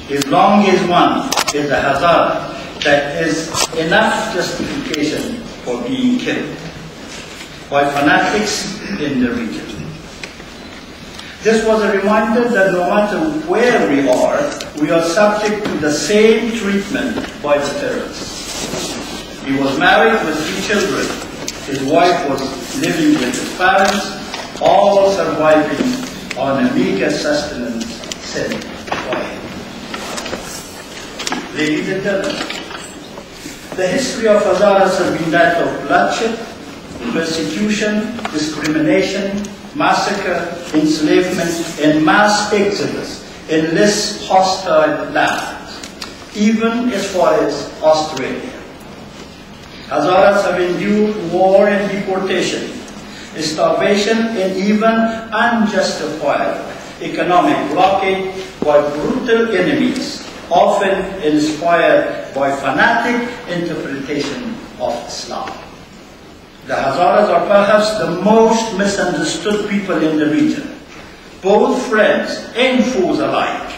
as long as one is a Hazara, that is enough justification for being killed by fanatics in the region. This was a reminder that no matter where we are subject to the same treatment by the terrorists. He was married with 3 children. His wife was living with his parents, all surviving on a meager sustenance sent by him. Ladies and gentlemen, the history of Hazaras has been that of bloodshed, persecution, discrimination, massacre, enslavement, and mass exodus in less hostile lands, even as far as Australia. Hazaras have endured war and deportation, starvation, and even unjustified economic blockade by brutal enemies, often inspired by fanatic interpretation of Islam. The Hazaras are perhaps the most misunderstood people in the region. Both friends and foes alike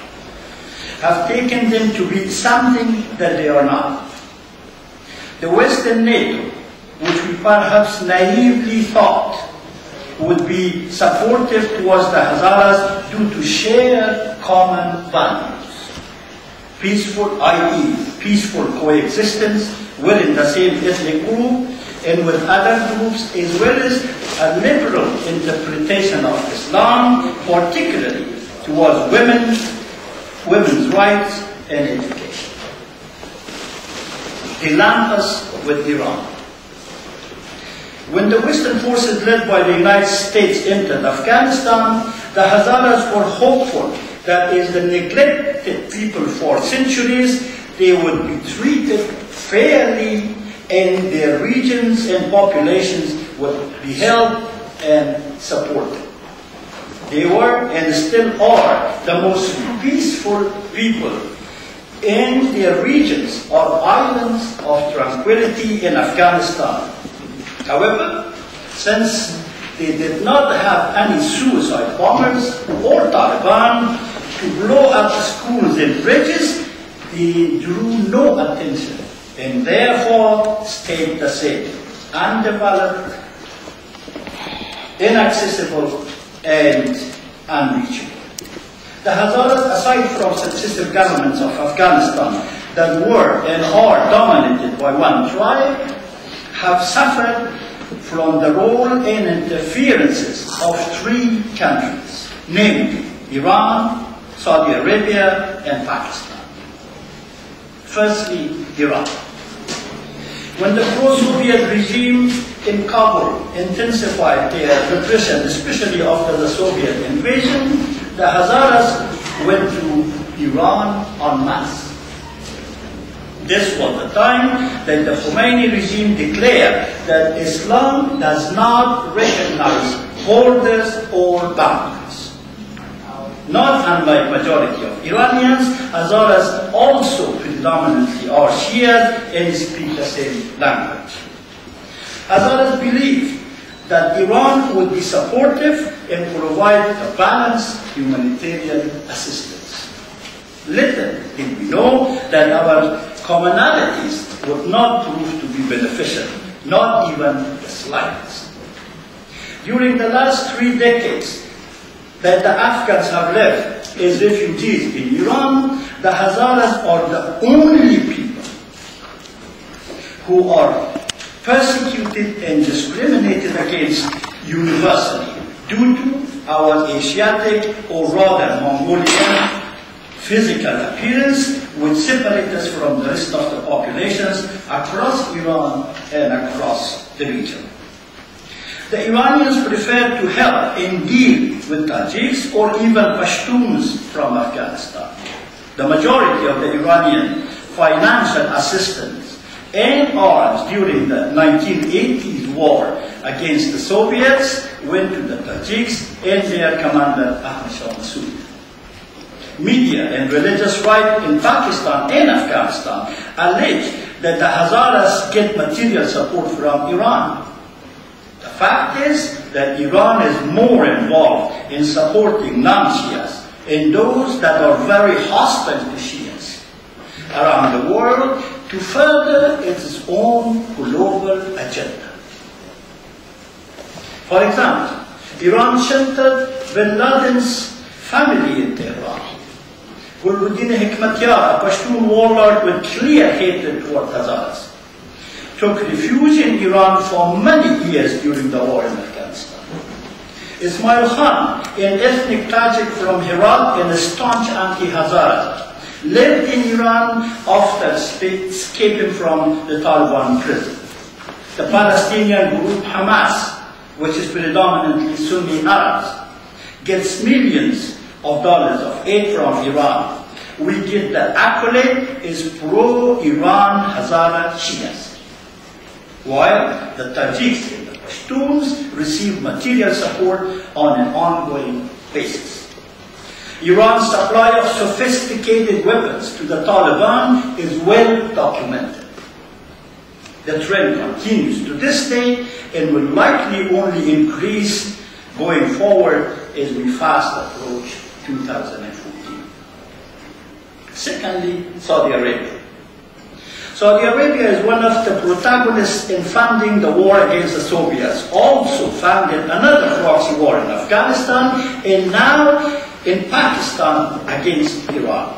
have taken them to be something that they are not. The Western NATO, which we perhaps naively thought would be supportive towards the Hazaras due to shared common values, peaceful, i.e. peaceful coexistence within the same ethnic group and with other groups, as well as a liberal interpretation of Islam, particularly towards women's rights and education. They lump us with Iran. When the Western forces led by the United States entered Afghanistan, the Hazaras were hopeful that as the neglected people for centuries, they would be treated fairly and their regions and populations would be held and supported. They were and still are the most peaceful people in their regions or islands of tranquility in Afghanistan. However, since they did not have any suicide bombers or Taliban to blow up schools and bridges, they drew no attention and therefore stayed the same, undeveloped, inaccessible, and unreachable. The Hazaras, aside from successive governments of Afghanistan that were and are dominated by one tribe, have suffered from the role and interferences of 3 countries, namely Iran, Saudi Arabia, and Pakistan. Firstly, Iran. When the pro-Soviet regime in Kabul intensified their repression, especially after the Soviet invasion, the Hazaras went to Iran en masse. This was the time that the Khomeini regime declared that Islam does not recognize borders or boundaries. Not unlike majority of Iranians, Hazaras also predominantly are Shias and speak the same language. Hazaras believed that Iran would be supportive and provide a balanced humanitarian assistance. Little did we know that our commonalities would not prove to be beneficial, not even the slightest. During the last 3 decades that the Afghans have lived as refugees in Iran, the Hazaras are the only people who are persecuted and discriminated against universally due to our Asiatic or rather Mongolian physical appearance, which separates us from the rest of the populations across Iran and across the region. The Iranians prefer to help and deal with Tajiks or even Pashtuns from Afghanistan. The majority of the Iranian financial assistance and arms during the 1980s war against the Soviets went to the Tajiks and their commander Ahmad Shah Massoud. Media and religious right in Pakistan and Afghanistan allege that the Hazaras get material support from Iran. The fact is that Iran is more involved in supporting non-Shias and those that are very hostile to Shia around the world to further its own global agenda. For example, Iran sheltered bin Laden's family in Tehran. Gulbuddin Hekmatyar, a Pashtun warlord with clear hatred toward Hazaras, took refuge in Iran for many years during the war in Afghanistan. Ismail Khan, an ethnic Tajik from Herat and a staunch anti-Hazara, lived in Iran after escaping from the Taliban prison. The Palestinian group Hamas, which is predominantly Sunni Arabs, gets millions of dollars of aid from Iran. We get the accolade is pro-Iran Hazara Shias, while the Tajiks and the Pashtuns receive material support on an ongoing basis. Iran's supply of sophisticated weapons to the Taliban is well documented. The trend continues to this day and will likely only increase going forward as we fast approach 2014. Secondly, Saudi Arabia. Saudi Arabia is one of the protagonists in funding the war against the Soviets, also funded another proxy war in Afghanistan, and now in Pakistan against Iran.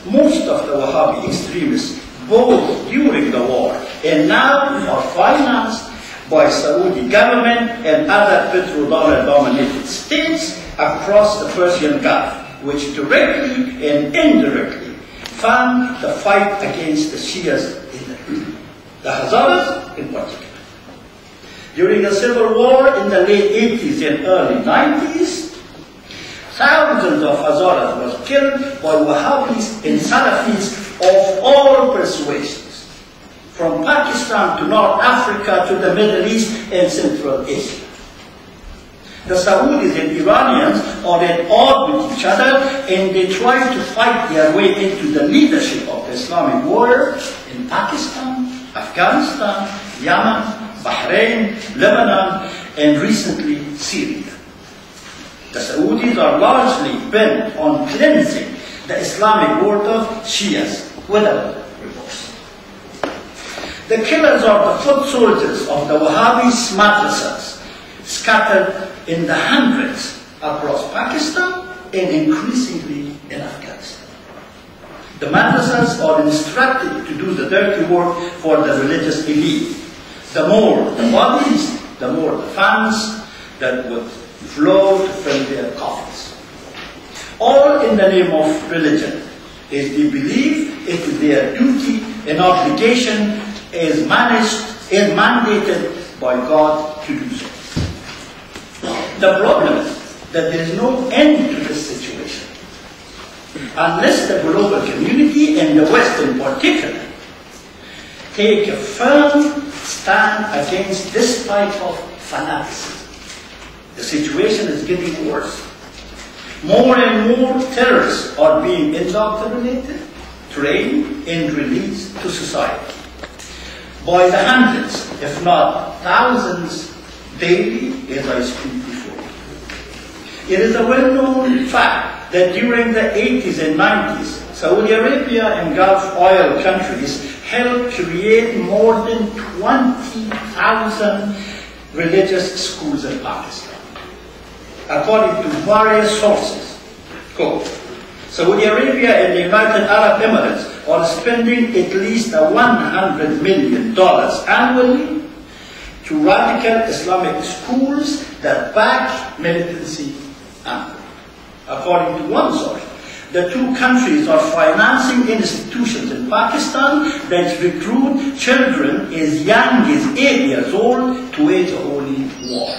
Most of the Wahhabi extremists, both during the war and now, are financed by Saudi government and other petrodollar-dominated states across the Persian Gulf, which directly and indirectly fund the fight against the Shias in the region, the Hazaras in particular. During the civil war in the late 80s and early 90s, thousands of Hazaras were killed by Wahhabis and Salafis of all persuasions, from Pakistan to North Africa to the Middle East and Central Asia. The Saudis and Iranians are at odds with each other, and they try to fight their way into the leadership of the Islamic world in Pakistan, Afghanistan, Yemen, Bahrain, Lebanon, and recently Syria. The Saudis are largely bent on cleansing the Islamic world of Shias without remorse. The killers are the foot soldiers of the Wahhabi madrasas, scattered in the hundreds across Pakistan and increasingly in Afghanistan. The madrasas are instructed to do the dirty work for the religious elite. The more the bodies, the more the funds that would flow to fill their coffers. All in the name of religion, as they believe it is their duty and obligation as mandated by God to do so. The problem is that there is no end to this situation unless the global community and the West in particular take a firm stand against this type of fanaticism. The situation is getting worse. More and more terrorists are being indoctrinated, trained, and released to society by the hundreds, if not thousands, daily as I speak before. It is a well-known fact that during the 80s and 90s, Saudi Arabia and Gulf oil countries helped create more than 20,000 religious schools in Pakistan. According to various sources, quote, Saudi Arabia and the United Arab Emirates are spending at least $100 million annually to radical Islamic schools that back militancy annually. According to one source, the two countries are financing institutions in Pakistan that recruit children as young as 8 years old to wage a holy war.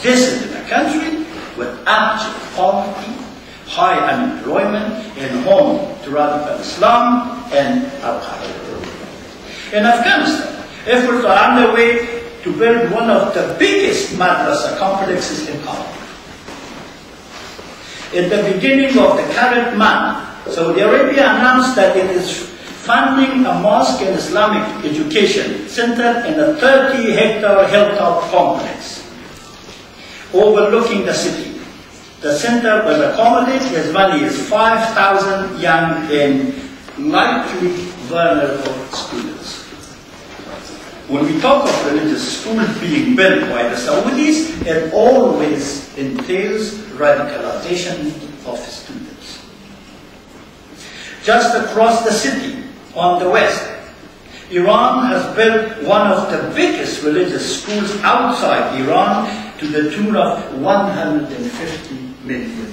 This is in a country with abject poverty, high unemployment, and home to radical Islam and Al-Qaeda. In Afghanistan, efforts are underway to build one of the biggest madrasa complexes in Kabul. At the beginning of the current month, Saudi Arabia announced that it is funding a mosque and Islamic education center in a 30-hectare hilltop complex overlooking the city. The center will accommodate as many as 5,000 young and likely vulnerable students. When we talk of religious schools being built by the Saudis, it always entails radicalization of students. Just across the city, on the west, Iran has built one of the biggest religious schools outside Iran to the tune of $150 million.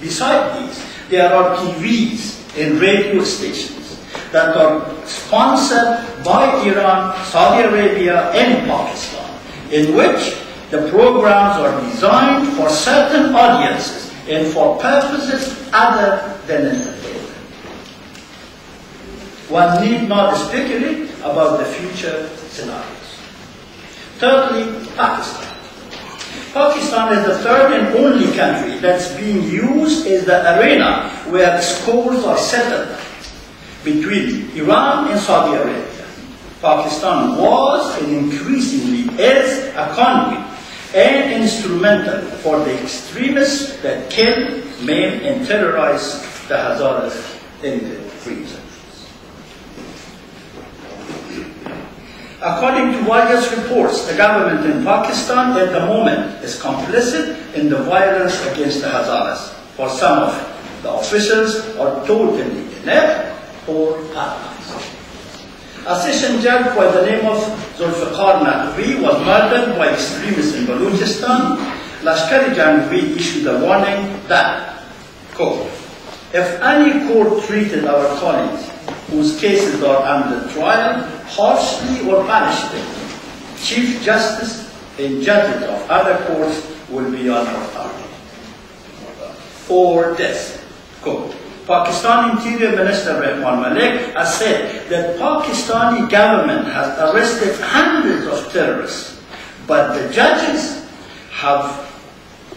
Besides these, there are TVs and radio stations that are sponsored by Iran, Saudi Arabia, and Pakistan, in which the programs are designed for certain audiences and for purposes other than entertainment. One need not speculate about the future scenarios. Thirdly, Pakistan. Pakistan is the third and only country that's being used as the arena where scores are settled between Iran and Saudi Arabia. Pakistan was and increasingly is a conduit and instrumental for the extremists that kill, maim, and terrorize the Hazaras in the region. According to various reports, the government in Pakistan at the moment is complicit in the violence against the Hazaras. For some of the officials are totally inept or paralyzed. A session judge by the name of Zulfiqar Naqvi was murdered by extremists in Balochistan. Lashkar-e-Jhanavi issued a warning that, quote, if any court treated our colleagues whose cases are under trial harshly or punished them, Chief Justice and judges of other courts will be on our target. Or this, quote, Pakistan Interior Minister Rahman Malik has said that Pakistani government has arrested hundreds of terrorists, but the judges have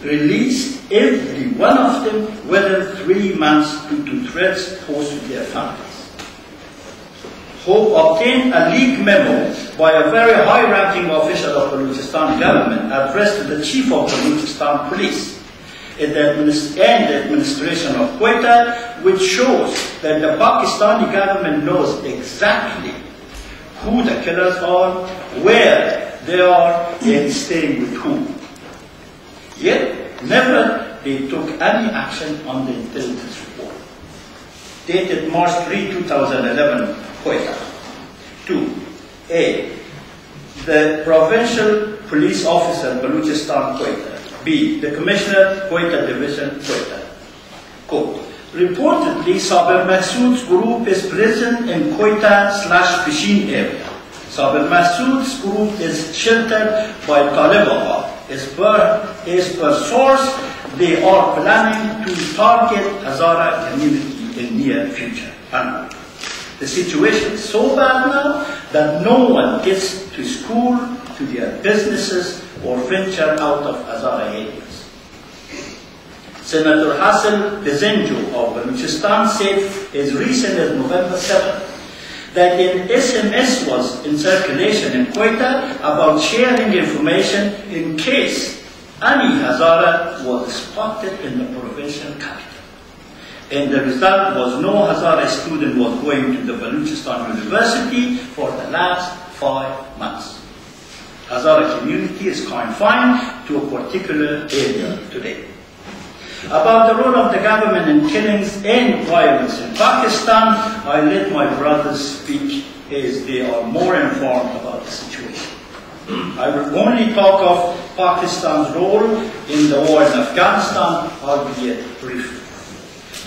released every one of them within 3 months due to threats posed to their families. Hope obtained a leaked memo by a very high-ranking official of Balochistan government addressed to the chief of Balochistan police and the administration of Quetta, which shows that the Pakistani government knows exactly who the killers are, where they are, and staying with whom. Yet, never they took any action on the intelligence report. Dated March 3, 2011, Quetta. 2. The provincial police officer, Balochistan, Quetta. B. The commissioner, Quetta Division, Quetta. Quote, reportedly, Sabir Massoud's group is present in Quetta/Pishin area. Sabir Massoud's group is sheltered by Taliban. As per source, they are planning to target Hazara community in near future. The situation is so bad now that no one gets to school, to their businesses, or venture out of Hazara areas. Senator Hassan Bezenjo of Balochistan said as recent as November 7 that an SMS was in circulation in Quetta about sharing information in case any Hazara was spotted in the provincial capital. And the result was no Hazara student was going to the Balochistan University for the last 5 months. Hazara community is confined to a particular area today. About the role of the government in killings and violence in Pakistan, I let my brothers speak as they are more informed about the situation. I will only talk of Pakistan's role in the war in Afghanistan, albeit briefly.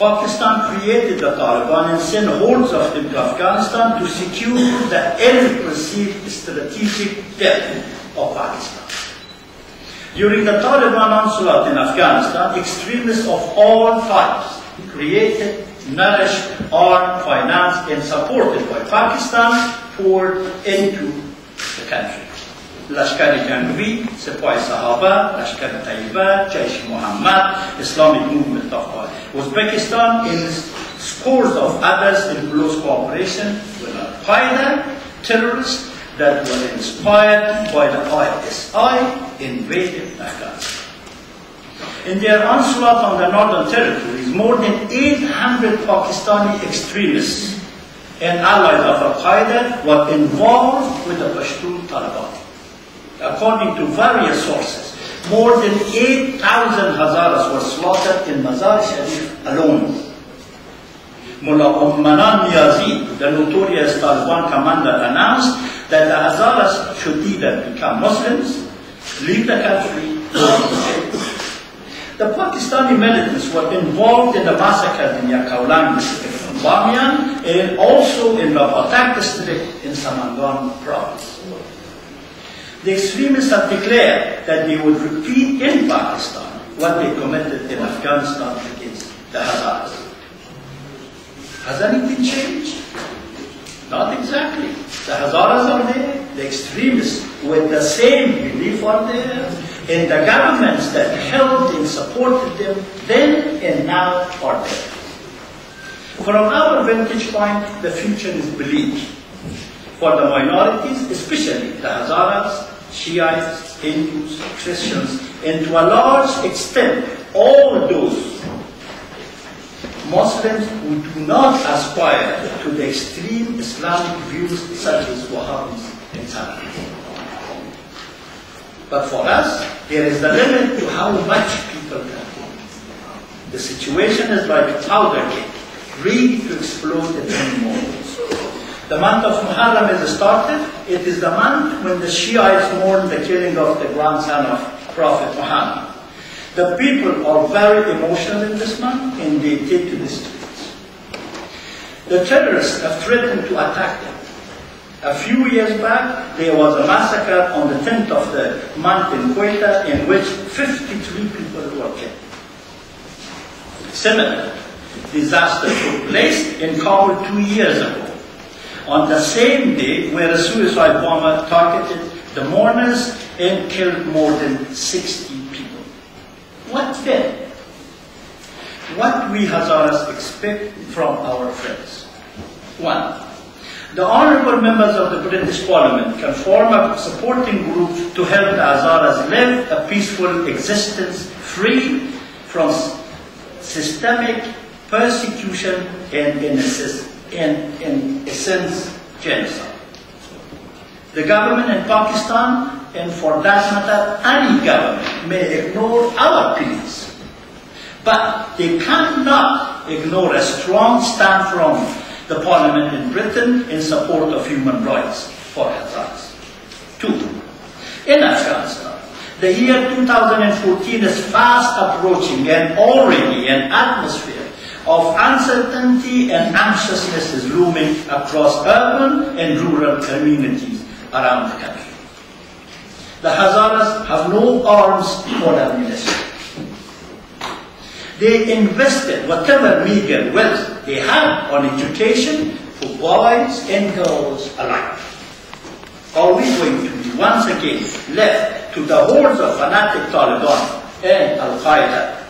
Pakistan created the Taliban and sent hordes of them to Afghanistan to secure the ill-perceived strategic depth of Pakistan. During the Taliban onslaught in Afghanistan, extremists of all types, created, nourished, armed, financed, and supported by Pakistan, poured into the country. Lashkar-e-Jhanavi, Sepoy Sahaba, Lashkar-e-Taiba, Jaish-e-Mohammed, Islamic Movement of Uzbekistan, and scores of others in close cooperation with Al-Qaeda, terrorists that were inspired by the ISI, invaded Afghanistan. In their onslaught on the northern territories, more than 800 Pakistani extremists and allies of Al-Qaeda were involved with the Pashtun Taliban. According to various sources, more than 8,000 Hazaras were slaughtered in Mazar Sharif alone. Mullah Manan Niazi, the notorious Taliban commander, announced that the Hazaras should either become Muslims, leave the country, or escape. The Pakistani militants were involved in the massacres in Yakaulang district in Bamiyan and also in the Batak district in Samangan province. The extremists have declared that they would repeat in Pakistan what they committed in Afghanistan against the Hazaras. Has anything changed? Not exactly. The Hazaras are there, the extremists with the same belief are there, and the governments that helped and supported them then and now are there. From our vantage point, the future is bleak. For the minorities, especially the Hazaras, Shiites, Hindus, Christians, and to a large extent, all those Muslims who do not aspire to the extreme Islamic views such as Wahhabis and Salafis. But for us, there is a limit to how much people can do. The situation is like a powder keg, ready to explode at any moment. The month of Muharram is started. It is the month when the Shiites mourn the killing of the grandson of Prophet Muhammad. The people are very emotional in this month and they take to the streets. The terrorists have threatened to attack them. A few years back, there was a massacre on the 10th of the month in Quetta in which 53 people were killed. Similar disaster took place in Kabul 2 years ago, on the same day where a suicide bomber targeted the mourners and killed more than 60 people. What then? What we Hazaras expect from our friends? 1. The honourable members of the British Parliament can form a supporting group to help the Hazaras live a peaceful existence free from systemic persecution and in essence genocide. The government in Pakistan, and for that matter any government, may ignore our pleas, but they cannot ignore a strong stand from the Parliament in Britain in support of human rights for Hazaras. 2. In Afghanistan, the year 2014 is fast approaching and already an atmosphere of uncertainty and anxiousness is looming across urban and rural communities around the country. The Hazaras have no arms or ammunition. They invested whatever meager wealth they had on education for boys and girls alike. Are we going to be once again left to the hordes of fanatic Taliban and Al-Qaeda,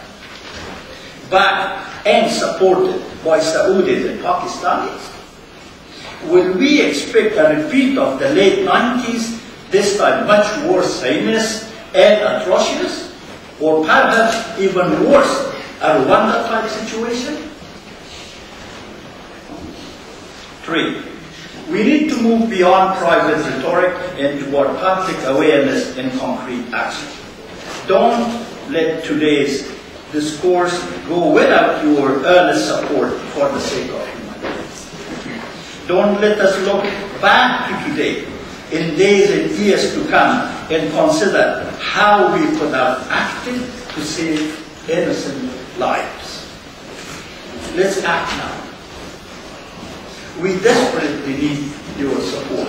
backed and supported by Saudis and Pakistanis? Will we expect a repeat of the late 90s, this time much worse, heinous and atrocious, or perhaps even worse, a Rwanda-type situation? 3. We need to move beyond private rhetoric and toward public awareness and concrete action. Don't let today's discourse go without your earnest support for the sake of humanity. Don't let us look back to today in days and years to come and consider how we could have acted to save innocent lives. Let's act now. We desperately need your support.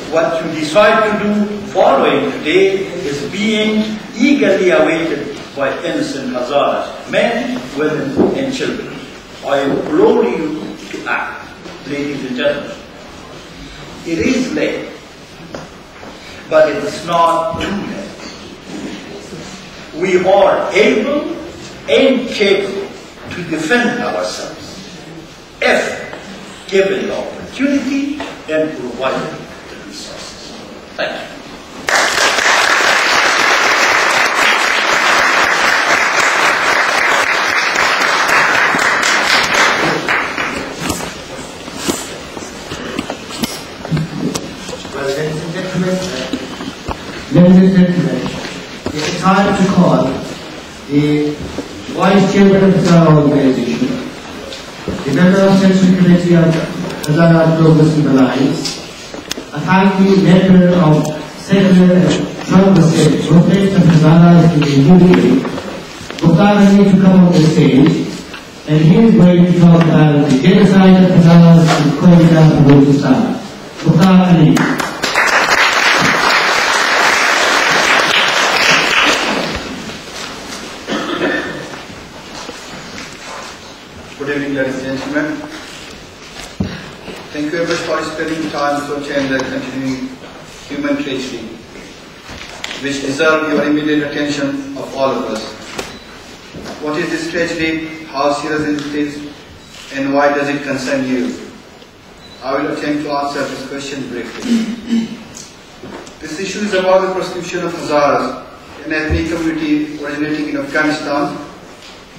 What you decide to do following today is being eagerly awaited by innocent Hazaras, men, women, and children. I implore you to act, ladies and gentlemen. It is late, but it is not too late. We are able and capable to defend ourselves if given the opportunity and provided the resources. Thank you. Ladies and gentlemen, it is time to call the Vice Chairman of the Hazara Organization, the Member of Central Committee of Hazara Progress and Alliance, I thank the Member of Second and Trump State, Prophet of Hazaras in the UK, Mukhtar to come on the stage, and he is going to talk about the genocide of Hazaras in Korea and Balochistan. Mukhtar Ali. Good evening, ladies and gentlemen. Thank you very much for spending time to attend the continuing human tragedy, which deserves your immediate attention of all of us. What is this tragedy? How serious it is? And why does it concern you? I will attempt to answer this question briefly. This issue is about the persecution of Hazaras, an ethnic community originating in Afghanistan.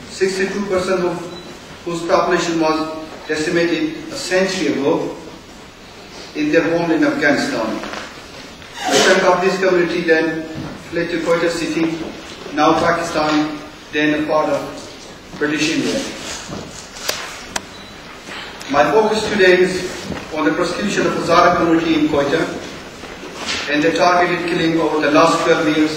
62% of whose population was decimated a century ago in their home in Afghanistan. A chunk of this community then fled to Quetta city, now Pakistan, then a part of British India. My focus today is on the persecution of Hazara community in Quetta and the targeted killing over the last 12 years.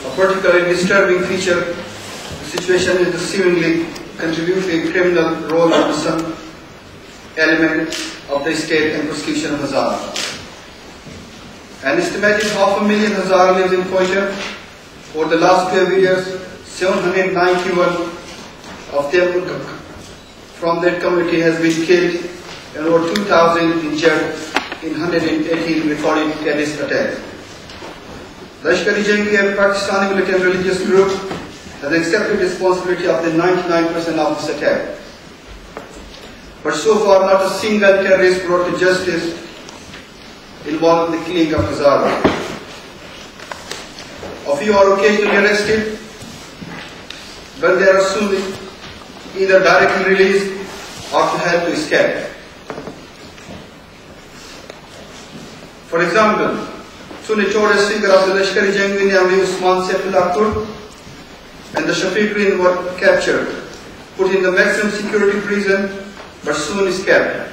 A particularly disturbing feature of the situation is the seemingly contributing criminal role of some element of the state and persecution of Hazara. An estimated 500,000 Hazara lives in Quetta. Over the last 12 years, 791 of them from that community has been killed and over 2,000 injured in 118 recorded terrorist attacks. Lashkar-e-Jaish, a Pakistani militant religious group, has accepted responsibility of the 99% of this attack. But so far, not a single terrorist brought to justice involved in the killing of Hazara. A few are occasionally arrested, but they are soon either directly released or to help to escape. For example, two notorious figures of the Lashkar-e-Jaish, namely Usman Saifullah and the Shafiq Green, were captured, put in the maximum security prison, but soon escaped.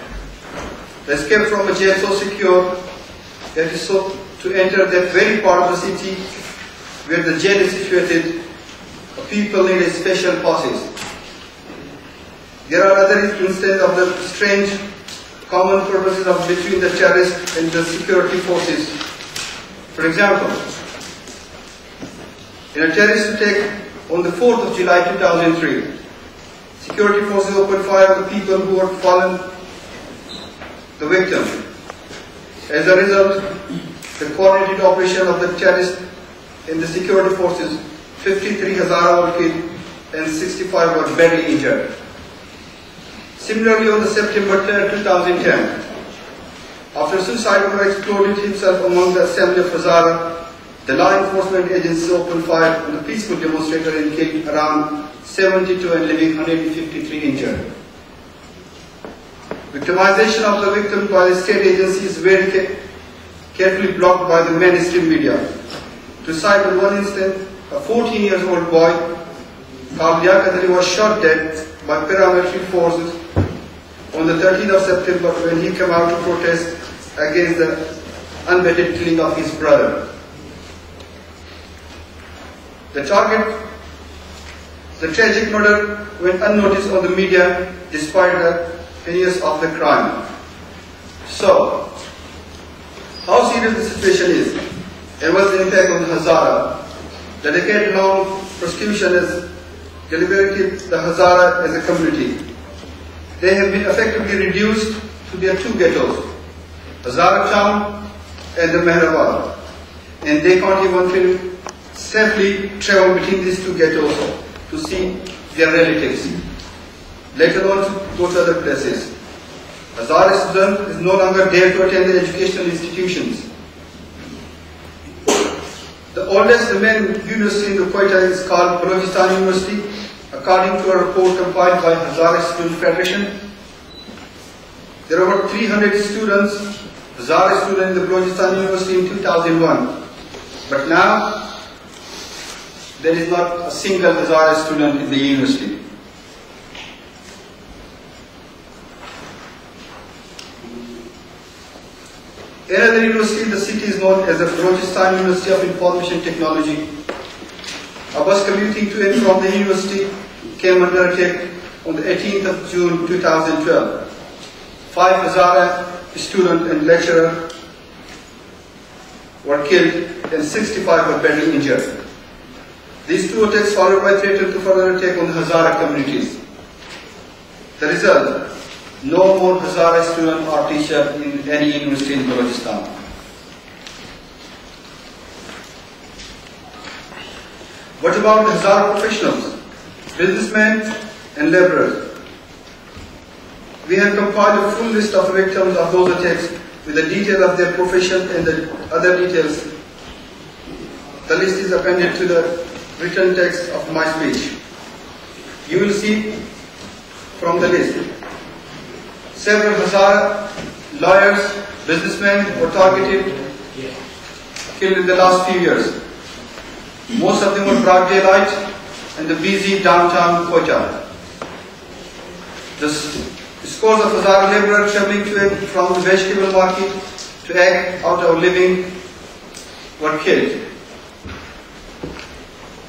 They escaped from a jail so secure that it is so to enter that very part of the city where the jail is situated, people need a special passes. There are other instances of the strange common purposes of between the terrorists and the security forces. For example, in a terrorist attack on the 4th of July 2003, security forces opened fire on the people who had fallen the victim. As a result, the coordinated operation of the terrorists and the security forces, 53 Hazara were killed and 65 were badly injured. Similarly, on the September 3, 2010, after a suicide bomber exploded himself among the assembly of Hazara, the law enforcement agencies opened fire on the peaceful demonstrator and killed around 72 and leaving 153 injured. Victimization of the victim by the state agency is very carefully blocked by the mainstream media. To cite one instance, a 14-year-old boy called Liaqat Ali was shot dead by paramilitary forces on the 13th of September when he came out to protest against the unvetted killing of his brother. The tragic murder went unnoticed on the media despite the heinous of the crime. So, how serious the situation is and what's the impact on Hazara? The decade-long persecution has deliberated the Hazara as a community. They have been effectively reduced to their two ghettos, Hazara town and the Mehrabad, and they can't even safely travel between these two ghettos to see their relatives, let alone to go to other places. Hazara student is no longer dare to attend the educational institutions. The oldest main university in the Quetta is called Balochistan University, according to a report compiled by Hazara Student Federation. There are over 300 students, Hazara students in the Balochistan University in 2001. But now, there is not a single Hazaras student in the university. Another university in the city is known as the Balochistan University of Information Technology. A bus commuting to and from the university came under attack on the 18th of June 2012. 5 Hazara students and lecturers were killed and 65 were badly injured. These 2 attacks followed by threat to further attack on the Hazara communities. The result, no more Hazara student or teacher in any university in Balochistan. What about the Hazara professionals, businessmen and laborers? We have compiled a full list of victims of those attacks with the detail of their profession and the other details. The list is appended to the written text of my speech. You will see from the list. Several Hazara lawyers, businessmen were targeted, killed in the last few years. Most of them were broad daylight and the busy downtown Quetta. The scores of Hazara laborers traveling to and from the vegetable market to act out our living were killed.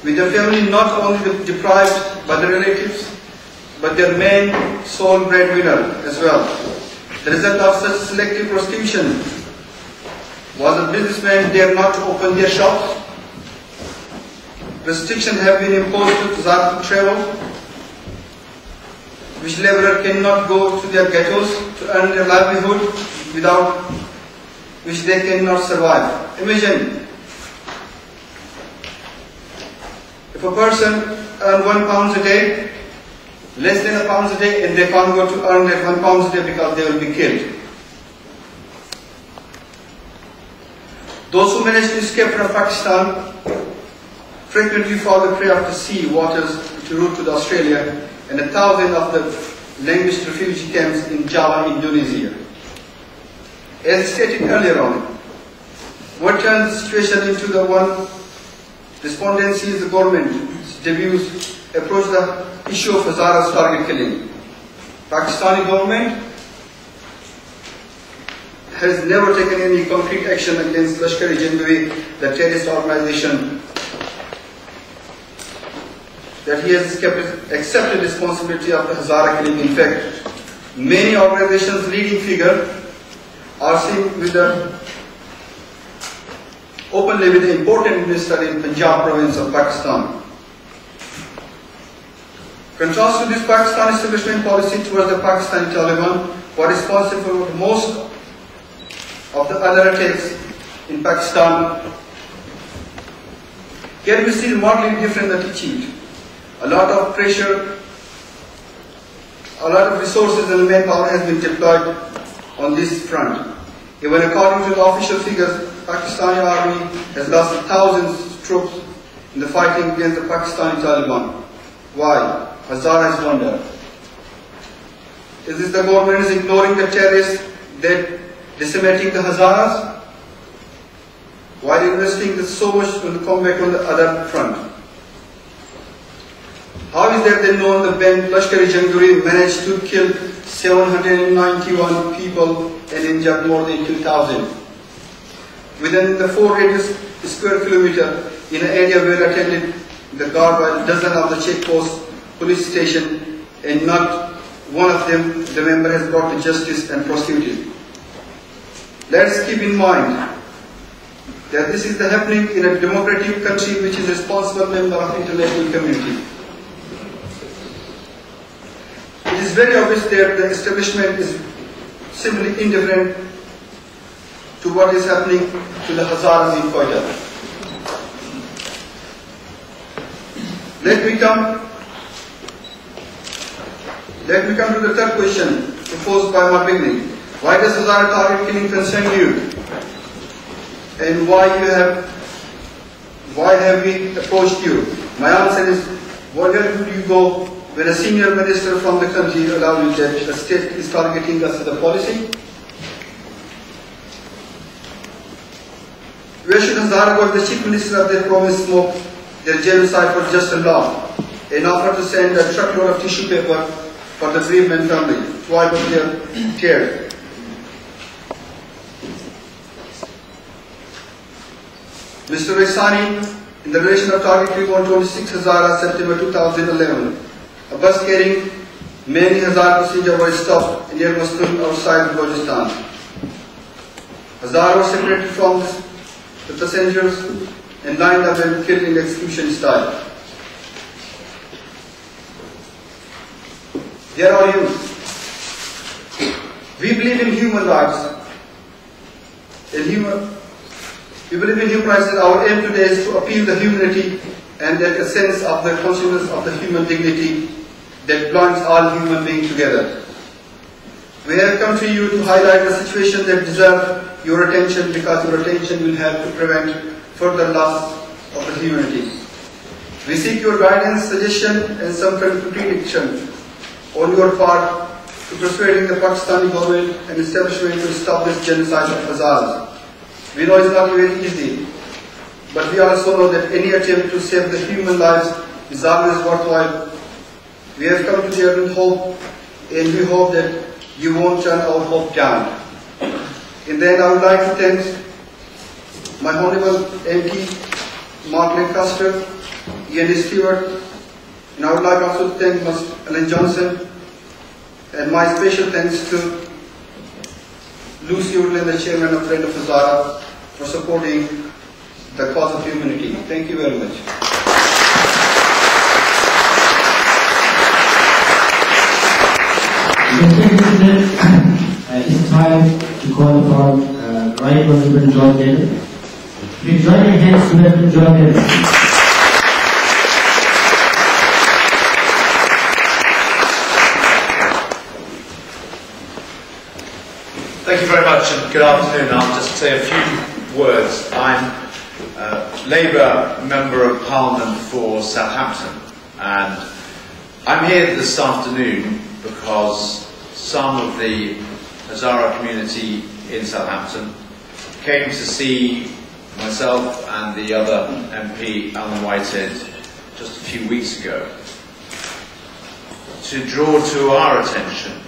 With their family not only deprived by their relatives, but their main sole breadwinner as well. The result of such selective prostitution was that businessmen dare not to open their shops. Restrictions have been imposed to Hazara to travel, which laborer cannot go to their ghettos to earn their livelihood, without which they cannot survive. Imagine, if a person earns £1 a day, less than £1 a day, and they can't go to earn that £1 a day because they will be killed. Those who manage to escape from Pakistan frequently fall the prey of the sea waters to route to Australia and 1,000 of the languished refugee camps in Java, Indonesia. As stated earlier on, what turns the situation into the one despondency is the government's debuts approach the issue of Hazara's target killing. Pakistani government has never taken any concrete action against Lashkar-e-Jhangvi, the terrorist organization, that he has accepted responsibility of the Hazara killing. In fact, many organizations' leading figures are seen with openly with the important minister in Punjab province of Pakistan. Contrast to this Pakistan establishment policy towards the Pakistani Taliban, who are responsible for most of the other attacks in Pakistan, here we see remarkably different attitude. A lot of pressure, a lot of resources and manpower has been deployed on this front. Even according to the official figures, Pakistani army has lost thousands of troops in the fighting against the Pakistani Taliban. Why? Hazaras wonder. Is this the government is ignoring the terrorists that decimating the Hazaras while investing so much in the combat on the other front? How is that they know the band Lashkar-e-Jhangvi managed to kill 791 people and injured more than 2,000? Within the 4 radius square kilometer in an area where attended the guard by a dozen of the checkposts, police station, and not one of them the member has brought to justice and prosecuted. Let's keep in mind that this is happening in a democratic country which is a responsible member of the international community. It is very obvious that the establishment is simply indifferent to what is happening to the Hazaras in Quetta. Let me come to the third question proposed by my beginning. Why does Hazara target killing concern you? And why have we approached you? My answer is, where would you go when a senior minister from the country allows you that a state is targeting us as a policy? Where should Hazara was the chief minister of their province smoked their genocide was just a law, an offer to send a truckload of tissue paper for the bereavement family to wipe up their tears. Mr. Raisani, in the relation of target 3.26 Hazaras, September 2011, a bus carrying many Hazara passengers was stopped near Mosul outside Balochistan. Hazara was separated from the passengers and lined up and killed in execution style. There are you. We believe in human rights. We believe in human rights, and our aim today is to appeal the humanity and that a sense of the consciousness of the human dignity that binds all human beings together. We have come to you to highlight the situation that deserves your attention, because your attention will help to prevent further loss of the humanity. We seek your guidance, suggestion and some concrete action on your part to persuading the Pakistani government and establishment to stop this genocide of Hazaras. We know it's not very easy, but we also know that any attempt to save the human lives is always worthwhile. We have come together with hope, and we hope that you won't turn our hope down. And then I would like to thank my Honourable MP, Mark Lancaster, Ian Stewart, and I would like also to thank Mr. Alan Johnson, and my special thanks to Lucy Woodland, the Chairman of Friend of Hazara, for supporting the cause of humanity. Thank you very much. It's time to call upon Right Honourable John Denham. Please join your hands to welcome John Denham. Thank you very much and good afternoon. I'll just say a few words. I'm a Labour Member of Parliament for Southampton, and I'm here this afternoon because some of the Hazara community in Southampton came to see myself and the other MP, Alan Whitehead, just a few weeks ago to draw to our attention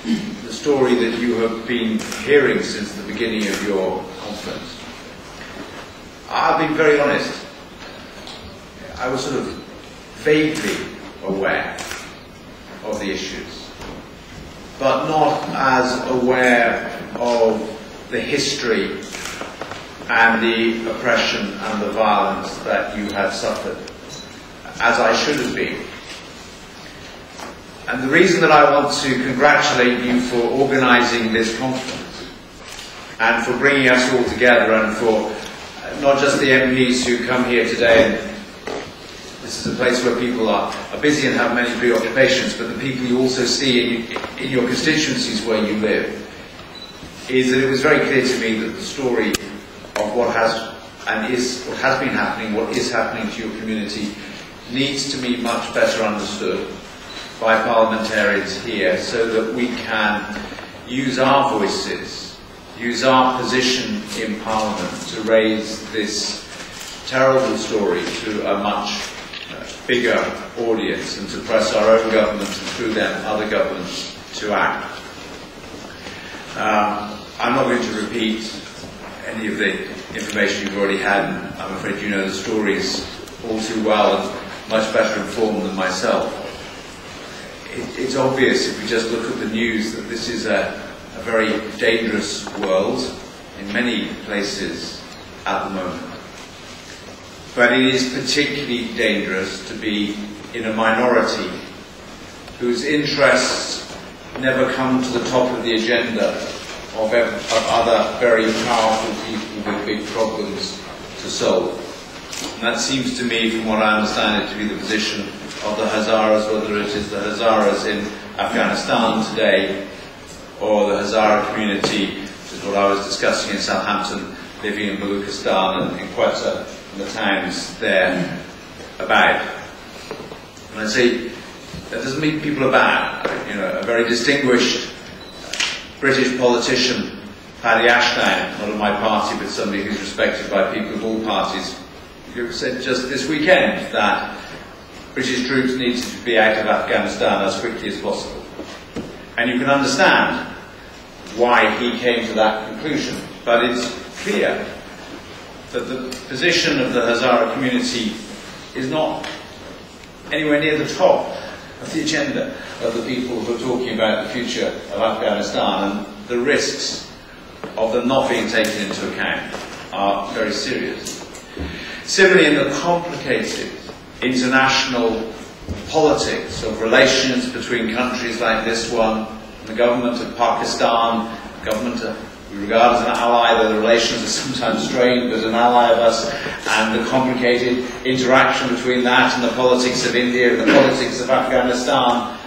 the story that you have been hearing since the beginning of your conference. I've been very honest. I was sort of vaguely aware of the issues, but not as aware of the history and the oppression and the violence that you had suffered, as I should have been. And the reason that I want to congratulate you for organising this conference and for bringing us all together, and for not just the MPs who come here today, and this is a place where people are busy and have many preoccupations, but the people you also see in your constituencies where you live, is that it was very clear to me that the story of what has been happening, what is happening to your community, needs to be much better understood by parliamentarians here, so that we can use our voices, use our position in Parliament to raise this terrible story to a much bigger audience, and to press our own government and through them other governments to act. I'm not going to repeat any of the information you've already had. I'm afraid you know the stories all too well and much better informed than myself. It's obvious if we just look at the news that this is a very dangerous world in many places at the moment. But it is particularly dangerous to be in a minority whose interests never come to the top of the agenda of other very powerful people with big problems to solve. And that seems to me, from what I understand it, to be the position of the Hazaras, whether it is the Hazaras in Afghanistan today or the Hazara community, which is what I was discussing in Southampton, living in Balochistan and in Quetta and the towns there about. And I say that doesn't mean people are bad. You know, a very distinguished British politician Paddy Ashdown, not of my party, but somebody who's respected by people of all parties, who said just this weekend that British troops needed to be out of Afghanistan as quickly as possible. And you can understand why he came to that conclusion. But it's clear that the position of the Hazara community is not anywhere near the top of the agenda of the people who are talking about the future of Afghanistan, and the risks of them not being taken into account are very serious. Similarly, in the complicated international politics of relations between countries like this one, the government of Pakistan, government we regard as an ally, though the relations are sometimes strained, but an ally of us, and the complicated interaction between that and the politics of India and the politics of Afghanistan,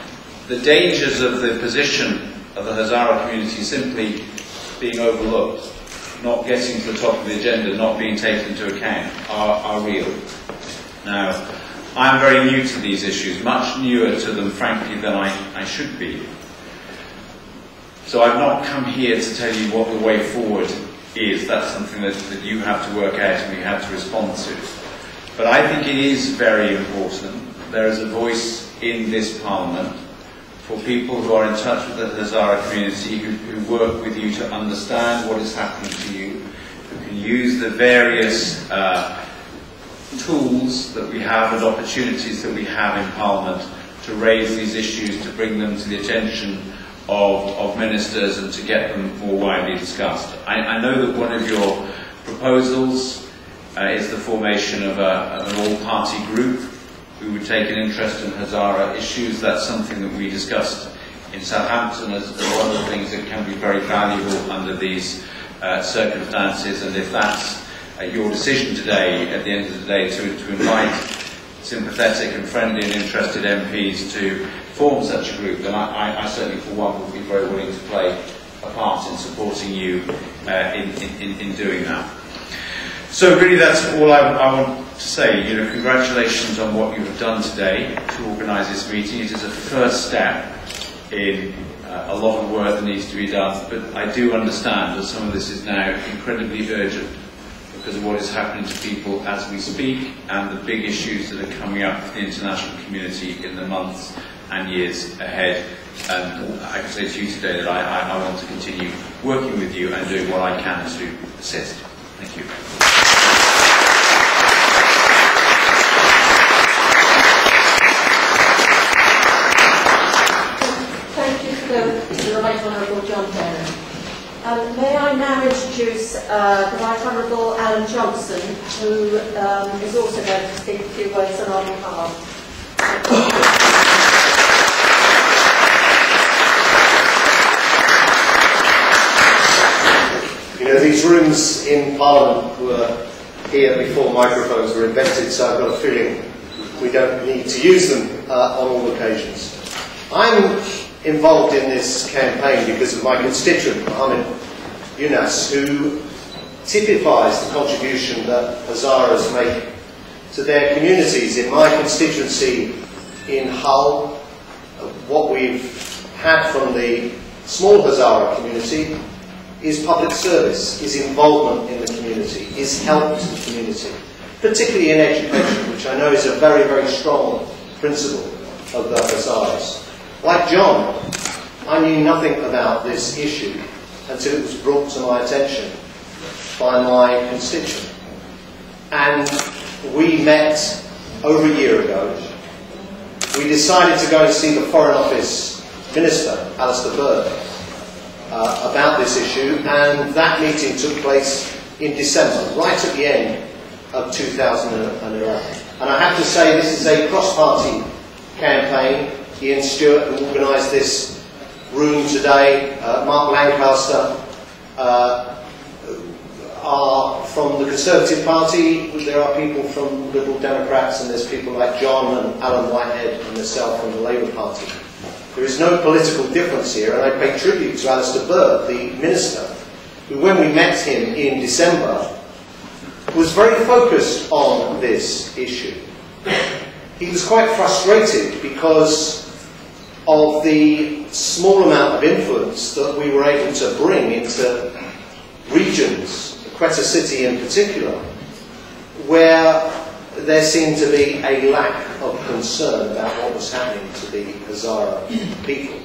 the dangers of the position of the Hazara community simply being overlooked, not getting to the top of the agenda, not being taken into account, are real. Now, I'm very new to these issues, much newer to them, frankly, than I should be. So I've not come here to tell you what the way forward is. That's something that you have to work out and we have to respond to. But I think it is very important. There is a voice in this Parliament for people who are in touch with the Hazara community, who work with you to understand what is happening to you, who can use the various tools that we have and opportunities that we have in Parliament to raise these issues, to bring them to the attention of ministers and to get them more widely discussed. I know that one of your proposals is the formation of an all-party group who would take an interest in Hazara issues. That's something that we discussed in Southampton as one of the things that can be very valuable under these circumstances, and if that's your decision today, at the end of the day, to invite sympathetic and friendly and interested MPs to form such a group, then I certainly, for one, would be very willing to play a part in supporting you in doing that. So really that's all I want to say. You know, congratulations on what you have done today to organise this meeting. It is a first step in a lot of work that needs to be done, but I do understand that some of this is now incredibly urgent because of what is happening to people as we speak and the big issues that are coming up for the international community in the months and years ahead. And I can say to you today that I want to continue working with you and doing what I can to assist. Thank you. Thank you to the Right Honourable John Bennett. May I now introduce the Right Honourable Alan Johnson, who is also going to speak a few words on our behalf. You know, these rooms in Parliament were here before microphones were invented, so I've got a feeling we don't need to use them on all occasions. I'm involved in this campaign because of my constituent, Mohammed Yunus, who typifies the contribution that Hazaras make to their communities. In my constituency in Hull, what we've had from the small Hazara community is public service, is involvement in the community, is help to the community, particularly in education, which I know is a very, very strong principle of the Hazaras. Like John, I knew nothing about this issue until it was brought to my attention by my constituent. And we met over a year ago. We decided to go and see the Foreign Office Minister, Alistair Byrd, about this issue, and that meeting took place in December, right at the end of 2011. And I have to say this is a cross-party campaign. Ian Stewart, who organised this room today, Mark Lancaster, are from the Conservative Party. There are people from Liberal Democrats, and there's people like John and Alan Whitehead and myself from the Labour Party. There is no political difference here, and I pay tribute to Alistair Byrd, the Minister, who, when we met him in December, was very focused on this issue. He was quite frustrated because of the small amount of influence that we were able to bring into regions, Quetta City in particular, where there seemed to be a lack of concern about what was happening to the Hazara people.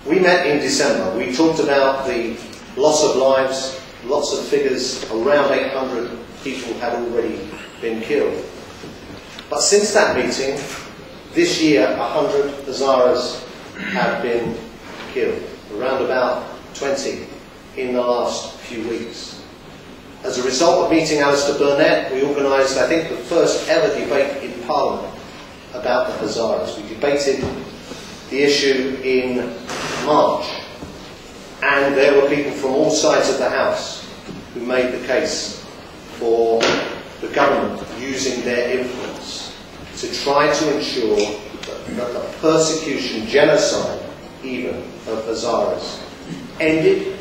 We met in December. We talked about the loss of lives, lots of figures, around 800 people had already been killed. But since that meeting, this year 100 Hazaras have been killed, around about 20 in the last few weeks. As a result of meeting Alistair Burnett, we organised, I think, the first ever debate in Parliament about the Hazaras. We debated the issue in March, and there were people from all sides of the House who made the case for the government using their influence to try to ensure that the persecution, genocide even, of Hazaras ended,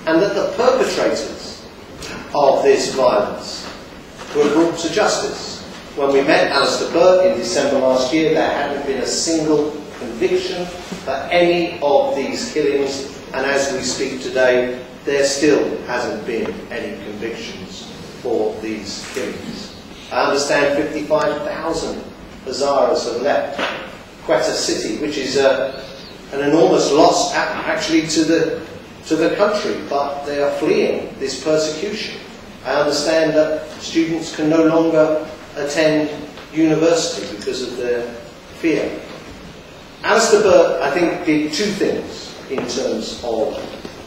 and that the perpetrators of this violence were brought to justice. When we met Alistair Burt in December last year, there hadn't been a single conviction for any of these killings, and as we speak today, there still hasn't been any convictions for these killings. I understand 55,000 Hazaras have left Quetta City, which is an enormous loss actually to the country, but they are fleeing this persecution. I understand that students can no longer attend university because of their fear. Alistair Burt, I think, did two things in terms of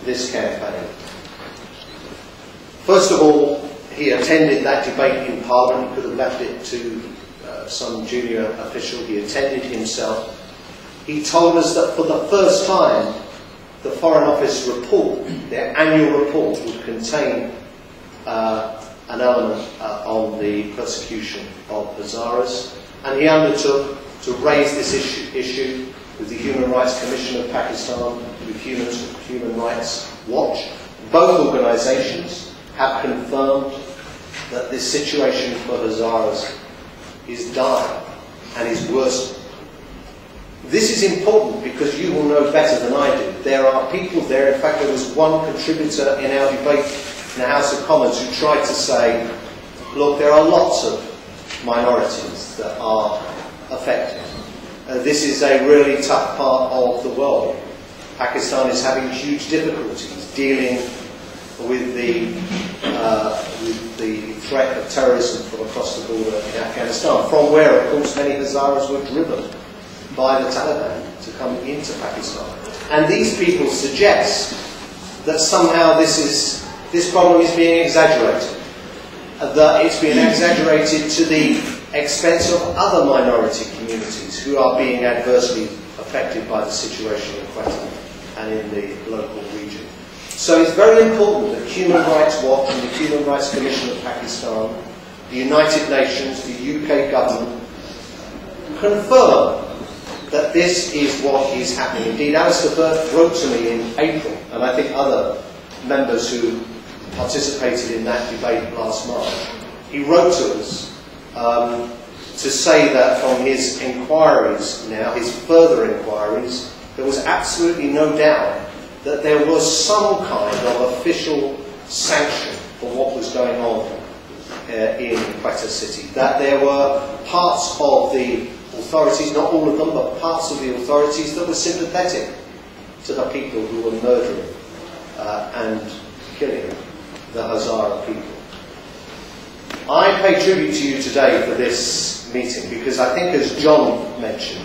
this campaign. First of all, he attended that debate in Parliament. He could have left it to some junior official. He attended himself. He told us that for the first time, the Foreign Office report, their annual report, would contain an element on the persecution of Hazaras, and he undertook to raise this issue with the Human Rights Commission of Pakistan, with Human Rights Watch. Both organisations have confirmed that this situation for Hazaras is dire and is worsening. This is important because you will know better than I do. There are people there, in fact there was one contributor in our debate in the House of Commons who tried to say, look, there are lots of minorities that are affected. This is a really tough part of the world. Pakistan is having huge difficulties dealing with the threat of terrorism from across the border in Afghanistan, from where, of course, many Hazaras were driven by the Taliban to come into Pakistan. And these people suggest that somehow this problem is being exaggerated, that it's being exaggerated to the expense of other minority communities who are being adversely affected by the situation in Quetta and in the local region. So it's very important that Human Rights Watch and the Human Rights Commission of Pakistan, the United Nations, the UK government, confirm that this is what is happening. Indeed, Alistair Burt wrote to me in April, and I think other members who participated in that debate last March, he wrote to us to say that from his inquiries now, his further inquiries, there was absolutely no doubt that there was some kind of official sanction for what was going on in Quetta City, that there were parts of the authorities, not all of them, but parts of the authorities that were sympathetic to the people who were murdering and killing the Hazara people. I pay tribute to you today for this meeting because I think, as John mentioned,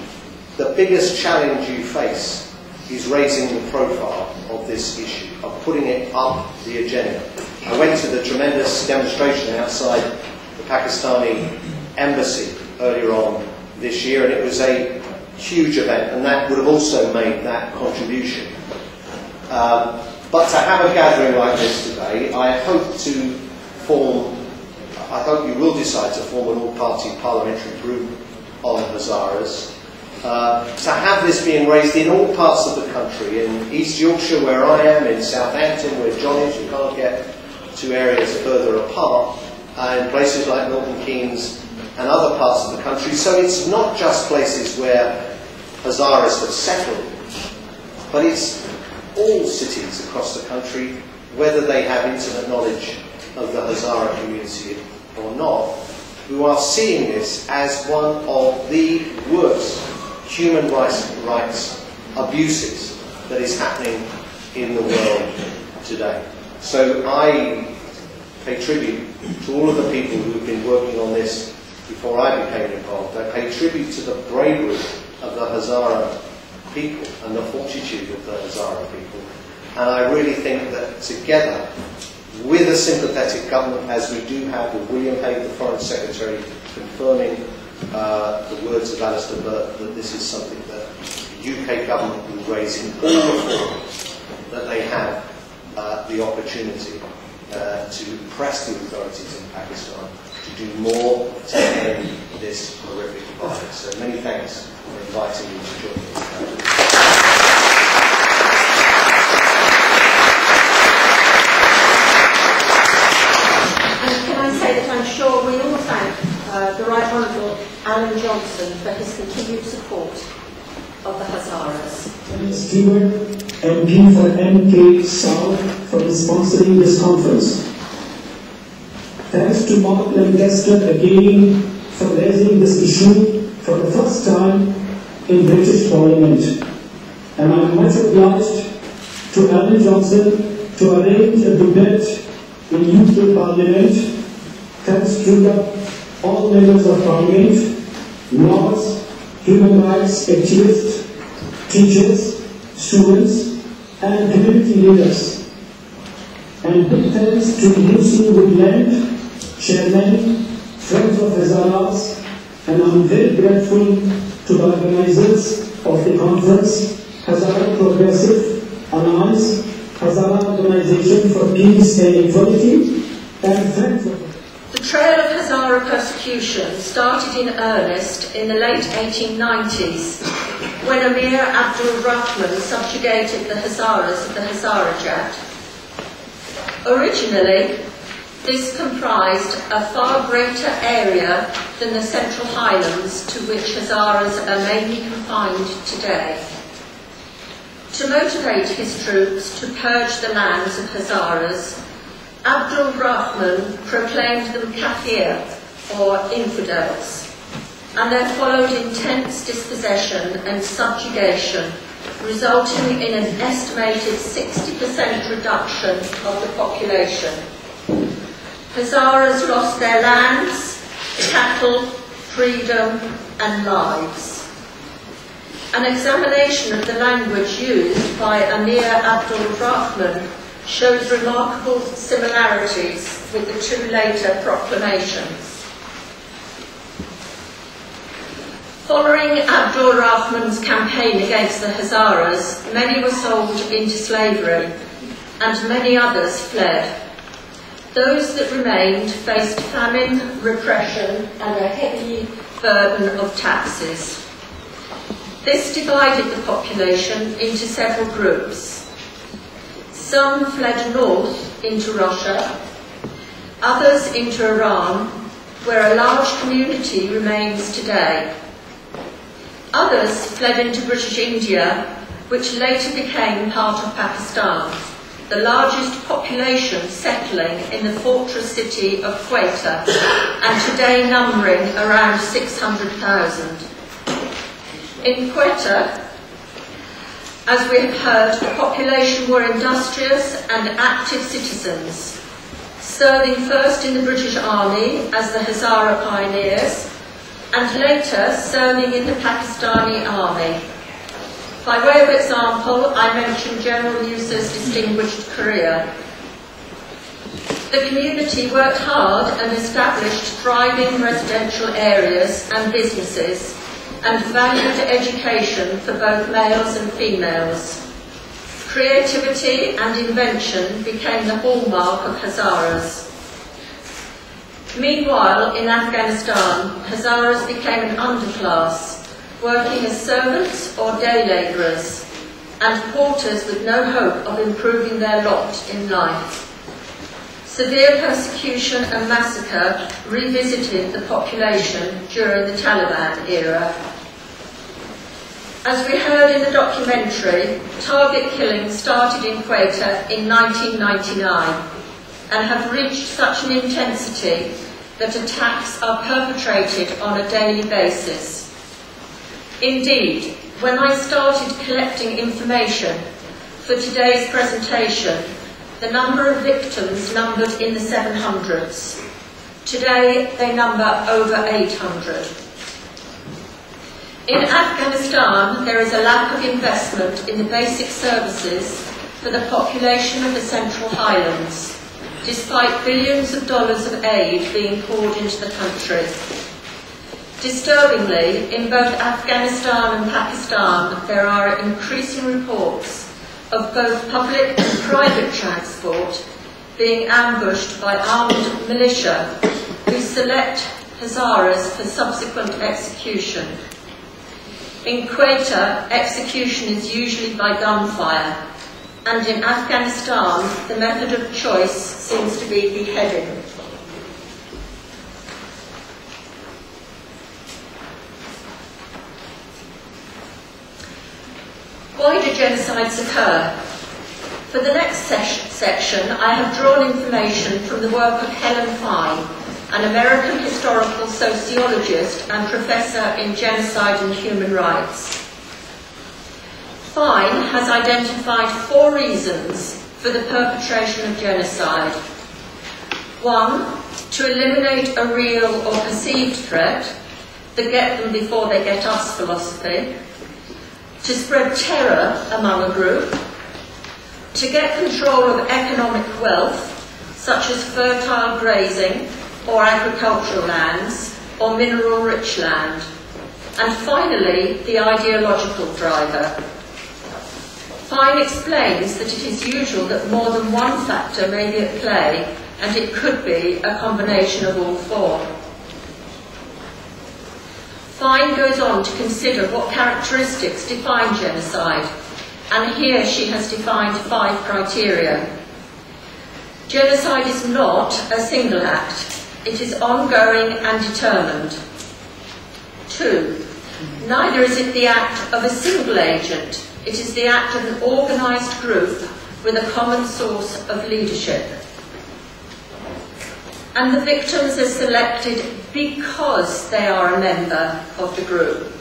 the biggest challenge you face is raising the profile of this issue, of putting it up the agenda. I went to the tremendous demonstration outside the Pakistani embassy earlier on this year, and it was a huge event, and that would have also made that contribution. But to have a gathering like this today, I hope you will decide to form an all-party parliamentary group on Hazaras. To have this being raised in all parts of the country, in East Yorkshire where I am, in Southampton where John is, you can't get to areas further apart, in places like Milton Keynes and other parts of the country. So it's not just places where Hazaras have settled, but it's all cities across the country whether they have intimate knowledge of the Hazara community or not, who are seeing this as one of the worst human rights abuses that is happening in the world today. So I pay tribute to all of the people who have been working on this before I became involved. I pay tribute to the bravery of the Hazara people and the fortitude of the Hazara people. And I really think that together, with a sympathetic government, as we do have with William Hague, the Foreign Secretary, confirming the words of Alistair Burt, that this is something that the UK government will raise in all the forums that they have the opportunity to press the authorities in Pakistan to do more to end this horrific violence. So many thanks for inviting me to join this. I'm sure we all thank the Right Honourable Alan Johnson for his continued support of the Hazaras. Stewart, MP for MK South, for sponsoring this conference. Thanks to Mark Lancaster again for raising this issue for the first time in British Parliament. And I am much obliged to Alan Johnson to arrange a debate in UK Parliament. Thanks to all members of Parliament, lawyers, human rights activists, teachers, students, and community leaders. And big thanks to Lucy Woodland, Chairman, Friends of Hazaras, and I'm very grateful to the organizers of the conference, Hazara Progressive Alliance, Hazara Organization for Peace and Equality, and Friends of The trail of Hazara persecution started in earnest in the late 1890s when Amir Abdul Rahman subjugated the Hazaras of the Hazarajat. Originally, this comprised a far greater area than the Central Highlands to which Hazaras are mainly confined today. To motivate his troops to purge the lands of Hazaras, Abdul Rahman proclaimed them kafir, or infidels, and there followed intense dispossession and subjugation, resulting in an estimated 60% reduction of the population. Hazaras lost their lands, cattle, freedom, and lives. An examination of the language used by Amir Abdul Rahman shows remarkable similarities with the two later proclamations. Following Abdul Rahman's campaign against the Hazaras, many were sold into slavery, and many others fled. Those that remained faced famine, repression, and a heavy burden of taxes. This divided the population into several groups. Some fled north into Russia, others into Iran, where a large community remains today. Others fled into British India, which later became part of Pakistan, the largest population settling in the fortress city of Quetta, and today numbering around 600,000. In Quetta, as we have heard, the population were industrious and active citizens, serving first in the British Army as the Hazara pioneers, and later serving in the Pakistani Army. By way of example, I mention General Musa's distinguished career. The community worked hard and established thriving residential areas and businesses, and valued education for both males and females. Creativity and invention became the hallmark of Hazaras. Meanwhile, in Afghanistan, Hazaras became an underclass, working as servants or day labourers, and porters with no hope of improving their lot in life. Severe persecution and massacre revisited the population during the Taliban era. As we heard in the documentary, target killing started in Quetta in 1999 and have reached such an intensity that attacks are perpetrated on a daily basis. Indeed, when I started collecting information for today's presentation, the number of victims numbered in the 700s. Today, they number over 800. In Afghanistan, there is a lack of investment in the basic services for the population of the Central Highlands, despite billions of dollars of aid being poured into the country. Disturbingly, in both Afghanistan and Pakistan, there are increasing reports of both public and private transport being ambushed by armed militia who select Hazaras for subsequent execution. In Quetta, execution is usually by gunfire, and in Afghanistan, the method of choice seems to be beheading. Why do genocides occur? For the next section, I have drawn information from the work of Helen Fine, an American historical sociologist and professor in genocide and human rights. Fine has identified 4 reasons for the perpetration of genocide. 1, to eliminate a real or perceived threat, the get them before they get us philosophy, to spread terror among a group, to get control of economic wealth, such as fertile grazing or agricultural lands or mineral-rich land, and finally, the ideological driver. Fine explains that it is usual that more than one factor may be at play, and it could be a combination of all 4. Fine goes on to consider what characteristics define genocide, and here she has defined 5 criteria. Genocide is not a single act. It is ongoing and determined. 2, neither is it the act of a single agent. It is the act of an organised group with a common source of leadership. And the victims are selected because they are a member of the group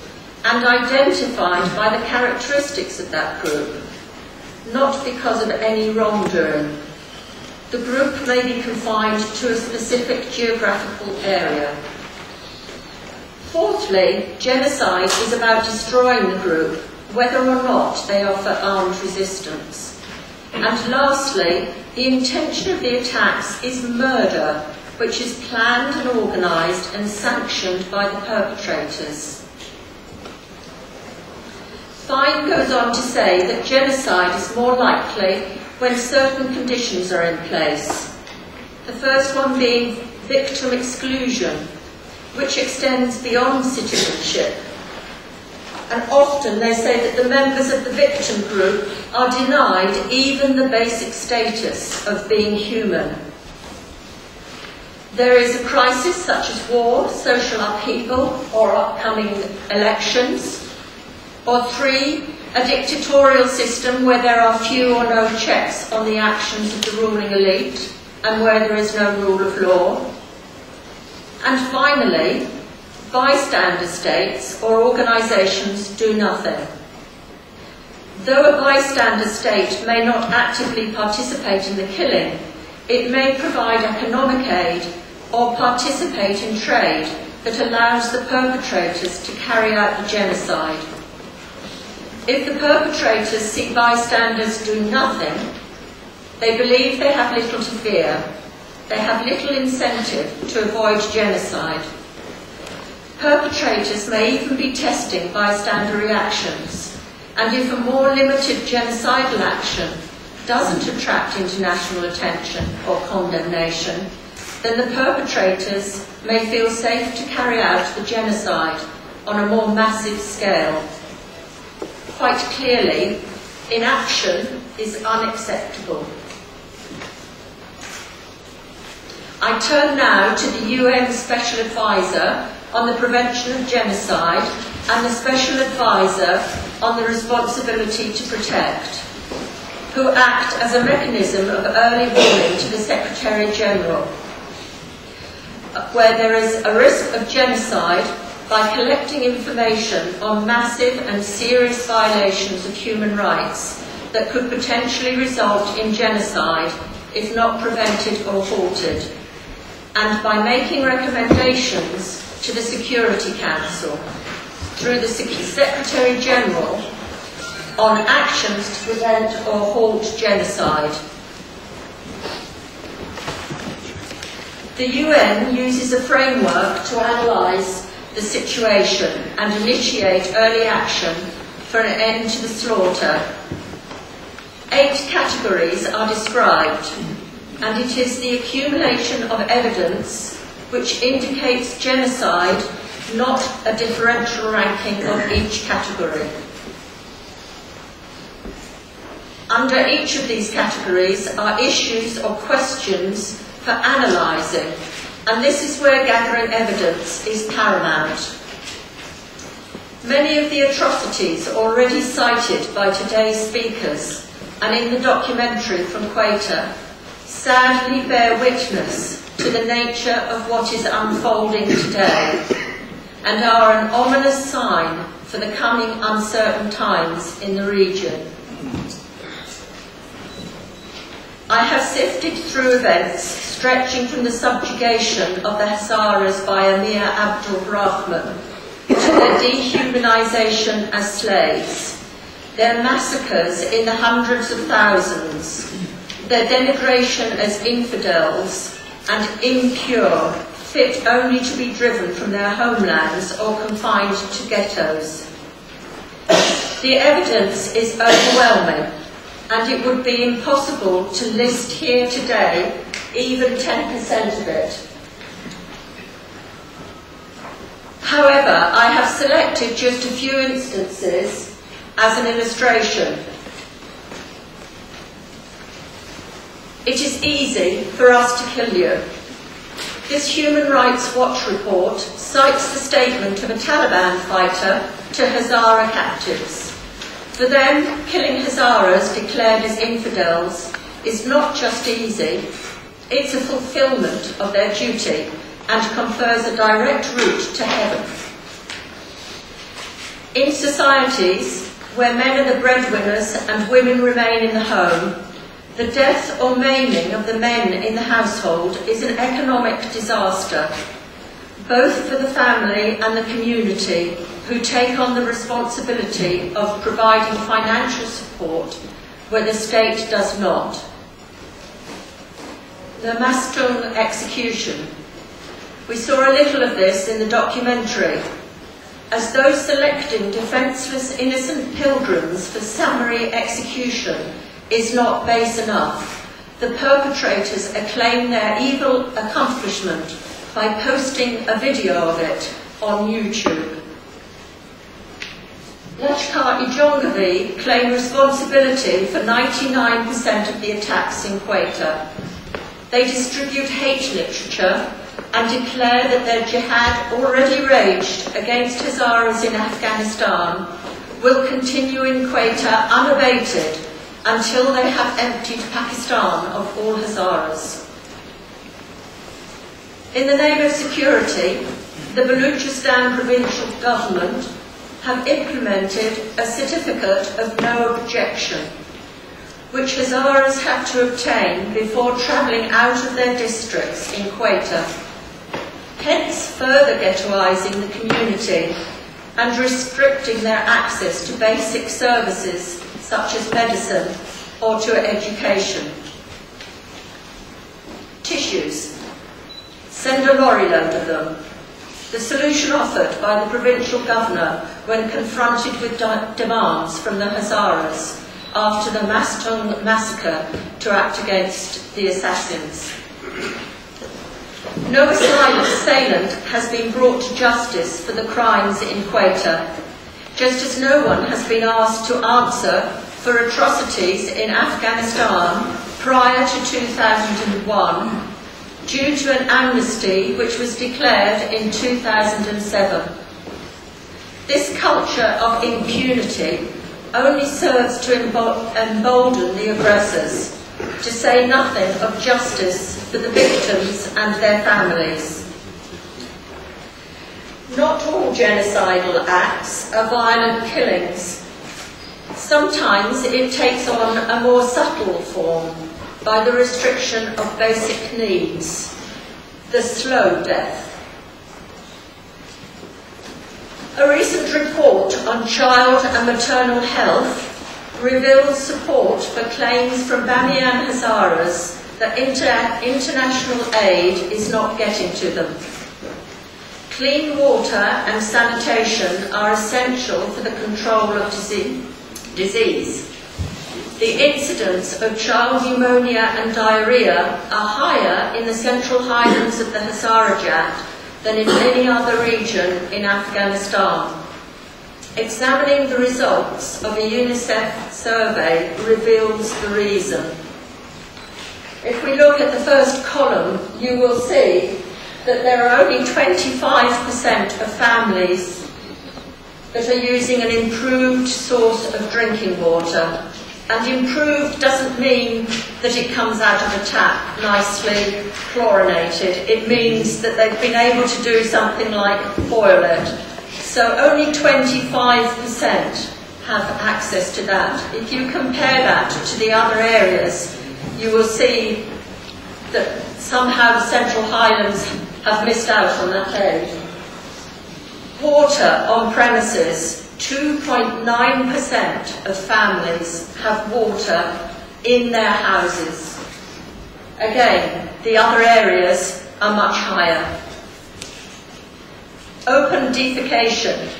and identified by the characteristics of that group, not because of any wrongdoing. The group may be confined to a specific geographical area. Fourthly, genocide is about destroying the group, whether or not they offer armed resistance. And lastly, the intention of the attacks is murder, which is planned and organised and sanctioned by the perpetrators. Fine goes on to say that genocide is more likely when certain conditions are in place. The first one being victim exclusion, which extends beyond citizenship. And often they say that the members of the victim group are denied even the basic status of being human. There is a crisis such as war, social upheaval, or upcoming elections. Or 3, a dictatorial system where there are few or no checks on the actions of the ruling elite and where there is no rule of law. And finally, bystander states or organisations do nothing. Though a bystander state may not actively participate in the killing, it may provide economic aid or participate in trade that allows the perpetrators to carry out the genocide. If the perpetrators see bystanders do nothing, they believe they have little to fear. They have little incentive to avoid genocide. Perpetrators may even be testing bystander reactions, and if a more limited genocidal action doesn't attract international attention or condemnation, then the perpetrators may feel safe to carry out the genocide on a more massive scale. Quite clearly, inaction is unacceptable. I turn now to the UN Special Advisor on the Prevention of Genocide and the Special Advisor on the responsibility to protect, who act as a mechanism of early warning to the Secretary-General, where there is a risk of genocide by collecting information on massive and serious violations of human rights that could potentially result in genocide if not prevented or halted, and by making recommendations to the Security Council through the Secretary-General on actions to prevent or halt genocide. The UN uses a framework to analyse the situation and initiate early action for an end to the slaughter. 8 categories are described, and it is the accumulation of evidence which indicates genocide, not a differential ranking of each category. Under each of these categories are issues or questions for analysing, and this is where gathering evidence is paramount. Many of the atrocities already cited by today's speakers and in the documentary from Quetta sadly bear witness to the nature of what is unfolding today and are an ominous sign for the coming uncertain times in the region. I have sifted through events stretching from the subjugation of the Hazaras by Amir Abdul Rahman to their dehumanisation as slaves, their massacres in the hundreds of thousands, their denigration as infidels and impure, fit only to be driven from their homelands or confined to ghettos. The evidence is overwhelming, and it would be impossible to list here today even 10% of it. However, I have selected just a few instances as an illustration. It is easy for us to kill you. This Human Rights Watch report cites the statement of a Taliban fighter to Hazara captives. For them, killing Hazaras declared as infidels is not just easy, it's a fulfilment of their duty and confers a direct route to heaven. In societies where men are the breadwinners and women remain in the home, the death or maiming of the men in the household is an economic disaster, both for the family and the community who take on the responsibility of providing financial support where the state does not. The Mastung execution. We saw a little of this in the documentary, as though selecting defenceless innocent pilgrims for summary execution is not base enough. The perpetrators acclaim their evil accomplishment by posting a video of it on YouTube. Lashkar-e-Jhangvi claim responsibility for 99% of the attacks in Quetta. They distribute hate literature and declare that their jihad already raged against Hazaras in Afghanistan will continue in Quetta unabated until they have emptied Pakistan of all Hazaras. In the name of security, the Balochistan provincial government have implemented a certificate of no objection, which Hazaras had to obtain before travelling out of their districts in Quetta, hence further ghettoising the community and restricting their access to basic services such as medicine or to education. Tissues. Send a lorry load of them. The solution offered by the provincial governor when confronted with demands from the Hazaras after the Mastung massacre to act against the assassins. No assailant has been brought to justice for the crimes in Quetta, just as no one has been asked to answer for atrocities in Afghanistan prior to 2001 due to an amnesty which was declared in 2007. This culture of impunity only serves to embolden the aggressors, to say nothing of justice for the victims and their families. Not all genocidal acts are violent killings. Sometimes it takes on a more subtle form by the restriction of basic needs, the slow death. A recent report on child and maternal health reveals support for claims from Bamiyan Hazaras that international aid is not getting to them. Clean water and sanitation are essential for the control of disease. The incidence of child pneumonia and diarrhea are higher in the Central Highlands of the Hazarajat than in any other region in Afghanistan. Examining the results of a UNICEF survey reveals the reason. If we look at the first column, you will see that there are only 25% of families that are using an improved source of drinking water. And improved doesn't mean that it comes out of a tap nicely chlorinated. It means that they've been able to do something like boil it. So only 25% have access to that. If you compare that to the other areas, you will see that somehow the Central Highlands have missed out on that aid. Water on premises. 2.9% of families have water in their houses. Again, the other areas are much higher. Open defecation.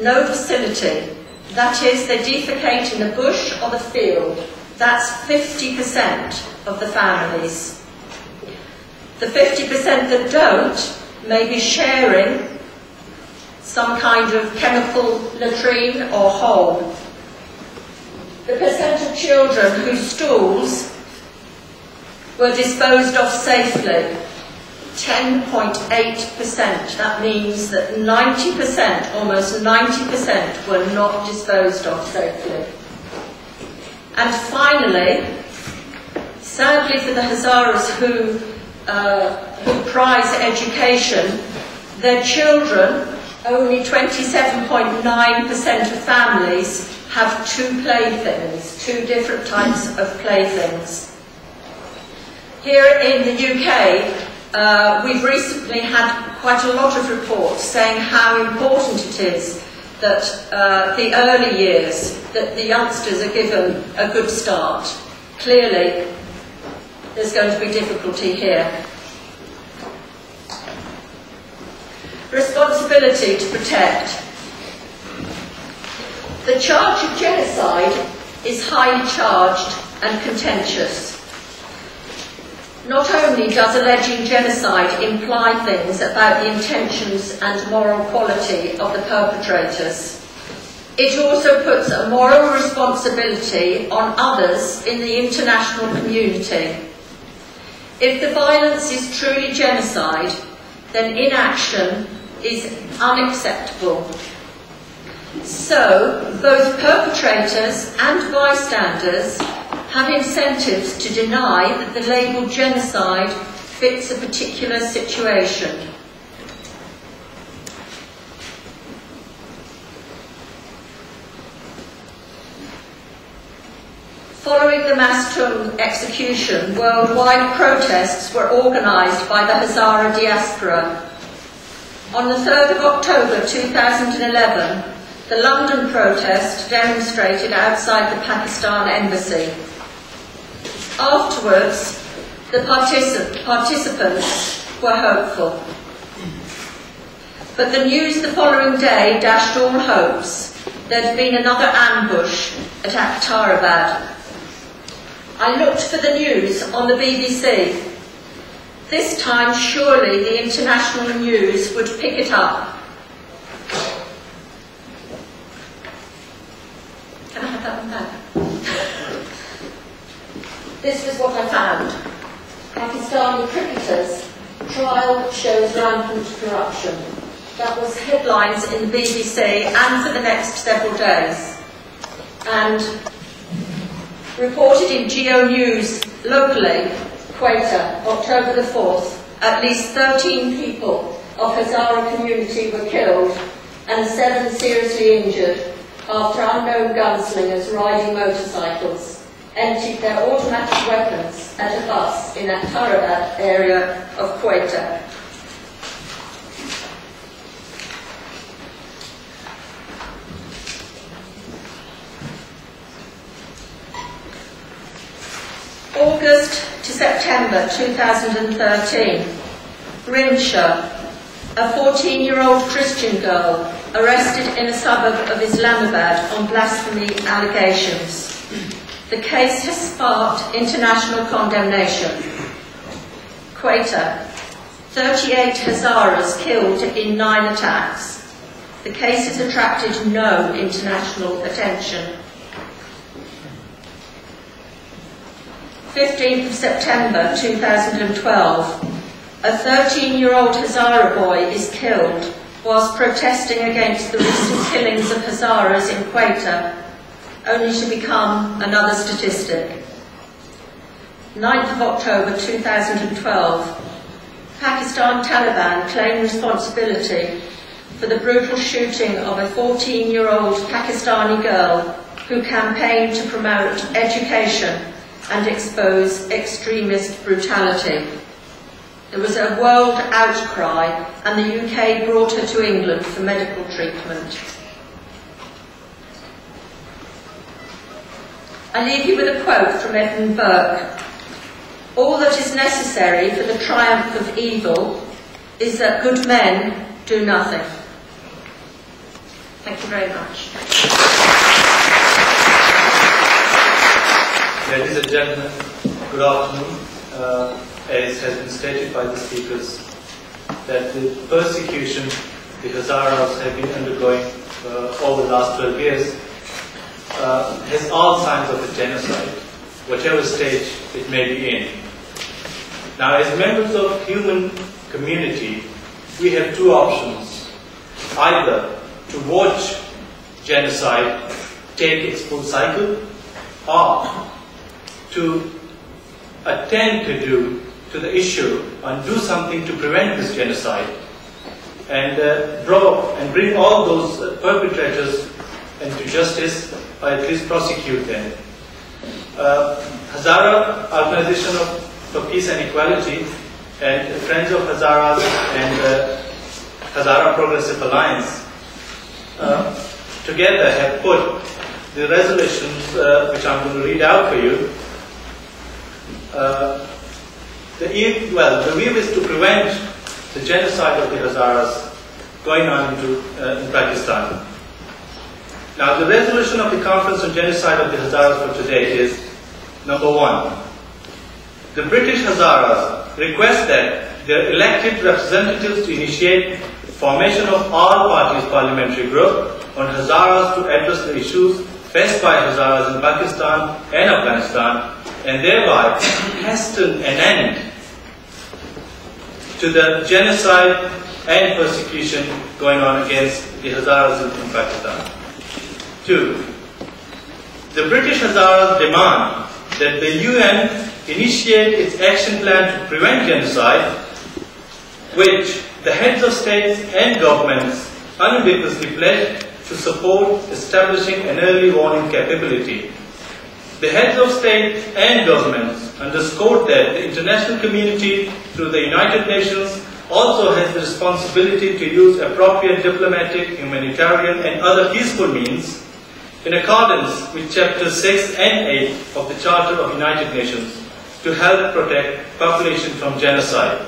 No facility. That is, they defecate in the bush or the field. That's 50% of the families. The 50% that don't may be sharing some kind of chemical latrine or hole. The percent of children whose stools were disposed of safely, 10.8%. That means that 90%, almost 90%, were not disposed of safely. And finally, sadly for the Hazaras who prize education, their children, only 27.9% of families have two playthings, two different types of playthings. Here in the UK, we've recently had quite a lot of reports saying how important it is that the early years, that the youngsters are given a good start. Clearly, there's going to be difficulty here. Responsibility to protect. The charge of genocide is highly charged and contentious. Not only does alleging genocide imply things about the intentions and moral quality of the perpetrators, it also puts a moral responsibility on others in the international community. If the violence is truly genocide, then inaction is unacceptable. So, both perpetrators and bystanders have incentives to deny that the label genocide fits a particular situation. Following the mass tomb execution, worldwide protests were organised by the Hazara diaspora. On the 3rd of October 2011, the London protest demonstrated outside the Pakistan embassy. Afterwards, the participants were hopeful. But the news the following day dashed all hopes. There'd been another ambush at Akhtarabad. I looked for the news on the BBC. This time, surely the international news would pick it up. Can I have that one back? This was what I found. Pakistani cricketers, trial shows rampant corruption. that was headlines in the BBC and for the next several days. And reported in Geo News locally, Quetta, October the 4th, at least 13 people of Hazara community were killed and 7 seriously injured after unknown gunslingers riding motorcycles emptied their automatic weapons at a bus in a Tarabad area of Quetta. August to September 2013, Rimsha, a 14-year-old Christian girl arrested in a suburb of Islamabad on blasphemy allegations. The case has sparked international condemnation. Quetta, 38 Hazaras killed in 9 attacks. The case has attracted no international attention. 15th of September 2012, a 13-year-old Hazara boy is killed whilst protesting against the recent killings of Hazaras in Quetta, only to become another statistic. 9th of October 2012, Pakistan Taliban claim responsibility for the brutal shooting of a 14-year-old Pakistani girl who campaigned to promote education and expose extremist brutality. There was a world outcry and the UK brought her to England for medical treatment. I leave you with a quote from Edmund Burke. All that is necessary for the triumph of evil is that good men do nothing. Thank you very much. Ladies and gentlemen, good afternoon. As has been stated by the speakers, that the persecution the Hazaras have been undergoing over the last 12 years has all signs of a genocide, whatever stage it may be in. Now, as members of human community, we have 2 options: either to watch genocide take its full cycle, or to attend to do to the issue and do something to prevent this genocide, and bring all those perpetrators into justice, or at least prosecute them. Hazara Organization for Peace and Equality and Friends of Hazaras and Hazara Progressive Alliance together have put the resolutions which I'm going to read out for you. The view is to prevent the genocide of the Hazaras going on in Pakistan. Now, the resolution of the Conference on Genocide of the Hazaras for today is: number 1, the British Hazaras request that their elected representatives to initiate formation of all parties parliamentary group on Hazaras to address the issues faced by Hazaras in Pakistan and Afghanistan, and thereby hasten an end to the genocide and persecution going on against the Hazaras in Pakistan. 2. The British Hazaras demand that the UN initiate its action plan to prevent genocide, which the heads of states and governments unambiguously pledged to support establishing an early warning capability. The heads of state and governments underscored that the international community, through the United Nations, also has the responsibility to use appropriate diplomatic, humanitarian and other peaceful means in accordance with Chapters 6 and 8 of the Charter of United Nations to help protect population from genocide.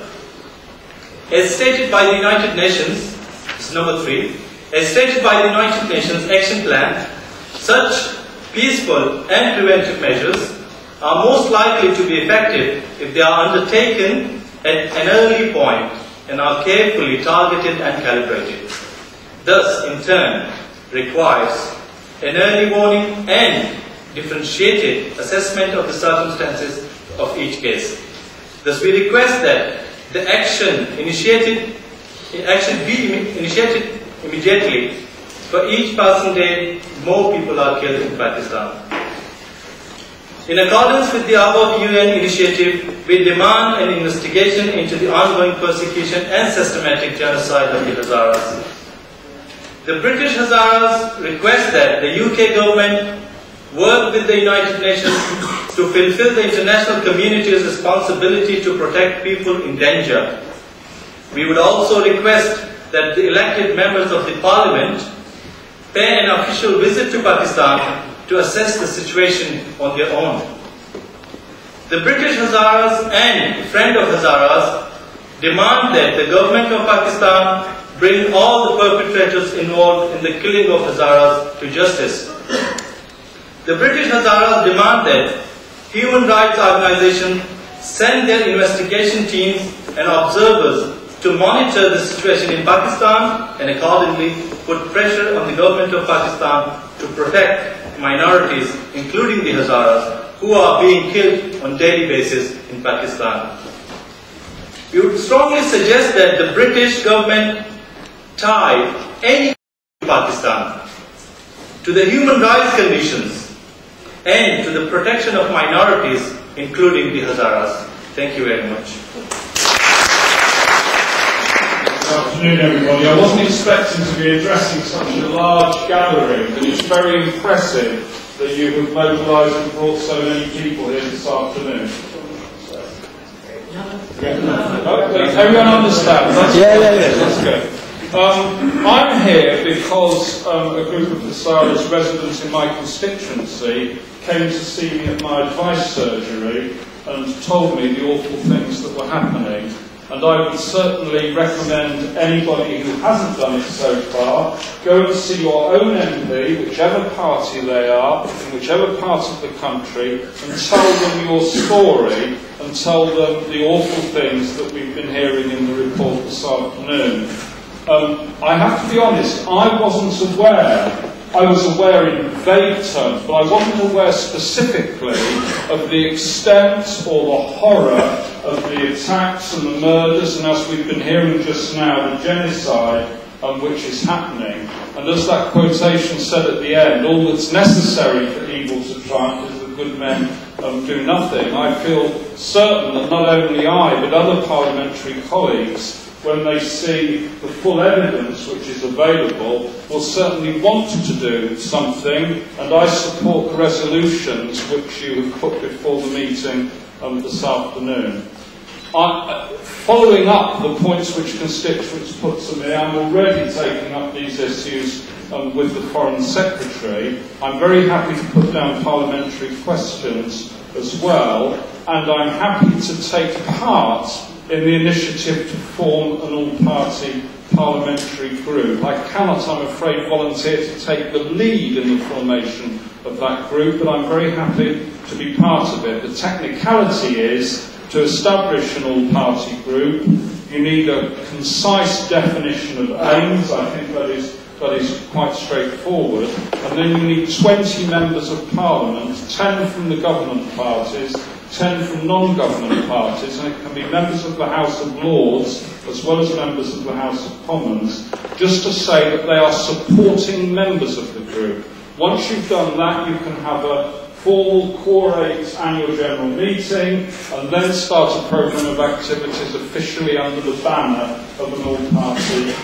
As stated by the United Nations, this is number 3, as stated by the United Nations Action Plan, such peaceful and preventive measures are most likely to be effective if they are undertaken at an early point and are carefully targeted and calibrated. Thus, in turn, requires an early warning and differentiated assessment of the circumstances of each case. Thus, we request that the action initiated action be initiated immediately. For each passing day, more people are killed in Pakistan. In accordance with the above UN initiative, we demand an investigation into the ongoing persecution and systematic genocide of the Hazaras. The British Hazaras request that the UK government work with the United Nations to fulfill the international community's responsibility to protect people in danger. We would also request that the elected members of the Parliament pay an official visit to Pakistan to assess the situation on their own. The British Hazaras and Friend of Hazaras demand that the government of Pakistan bring all the perpetrators involved in the killing of Hazaras to justice. The British Hazaras demand that human rights organizations send their investigation teams and observers to monitor the situation in Pakistan and accordingly put pressure on the government of Pakistan to protect minorities, including the Hazaras, who are being killed on a daily basis in Pakistan. We would strongly suggest that the British government tie any Pakistan to the human rights conditions and to the protection of minorities, including the Hazaras. Thank you very much. Good afternoon, everybody. I wasn't expecting to be addressing such a large gathering, but it's very impressive that you have mobilised and brought so many people here this afternoon. Everyone understands? That's good. I'm here because a group of Hazaras residents in my constituency came to see me at my advice surgery and told me the awful things that were happening. And I would certainly recommend anybody who hasn't done it so far, go and see your own MP, whichever party they are, in whichever part of the country, and tell them your story, and tell them the awful things that we've been hearing in the report this afternoon. I have to be honest, I wasn't aware. I was aware in vague terms, but I wasn't aware specifically of the extent or the horror of the attacks and the murders, and as we've been hearing just now, the genocide which is happening. And as that quotation said at the end, all that's necessary for evil to triumph is that good men do nothing. I feel certain that not only I, but other parliamentary colleagues, when they see the full evidence which is available, will certainly want to do something, and I support the resolutions which you have put before the meeting this afternoon. Following up the points which constituents put to me, I'm already taking up these issues with the Foreign Secretary. I'm very happy to put down parliamentary questions as well, and I'm happy to take part in the initiative to form an all-party parliamentary group. I cannot, I'm afraid, volunteer to take the lead in the formation of that group, but I'm very happy to be part of it. The technicality is, to establish an all-party group, you need a concise definition of aims. I think that is quite straightforward. And then you need 20 members of Parliament, 10 from the government parties, 10 from non-government parties, and it can be members of the House of Lords as well as members of the House of Commons, just to say that they are supporting members of the group. Once you've done that, you can have a full Core 8 annual general meeting and then start a programme of activities officially under the banner of an all-party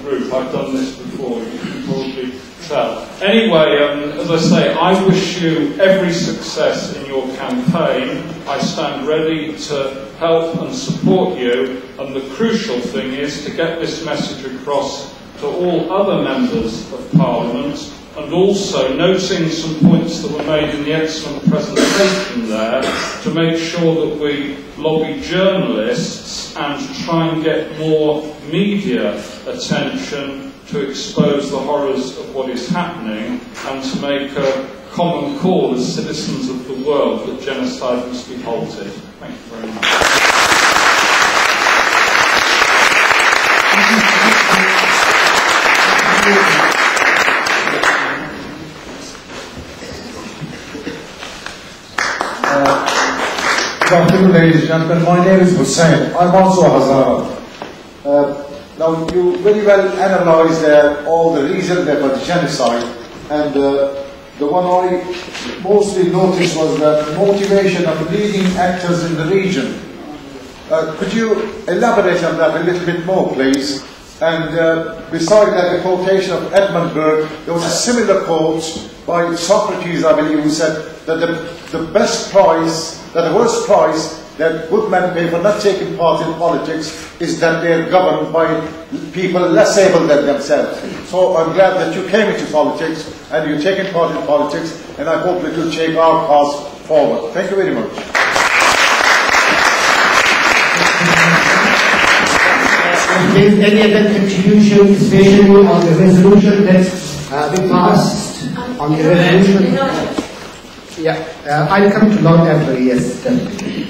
group. I've done this before, you can probably tell. Anyway, as I say, I wish you every success in your campaign. I stand ready to help and support you, and the crucial thing is to get this message across to all other members of Parliament, and also noting some points that were made in the excellent presentation there, to make sure that we lobby journalists and try and get more media attention to expose the horrors of what is happening, and to make a common call as citizens of the world that genocide must be halted. Thank you very much. Good afternoon, ladies and gentlemen. My name is Hussein. I'm also a Hazara. Now, Now, you very well analysed all the reasons there for the genocide, and the one I mostly noticed was the motivation of leading actors in the region. Could you elaborate on that a little bit more, please? And beside that, the quotation of Edmund Burke, there was a similar quote by Socrates, I believe, who said that the best price, that the worst price that good men pay for not taking part in politics is that they are governed by people less able than themselves. So I'm glad that you came into politics and you're taking part in politics, and I hope that you'll take our cause forward. Thank you very much. If there is any other contribution, especially on the resolution that's been passed on the resolution. Yeah, I'll come to Lord Adbury, yes, definitely.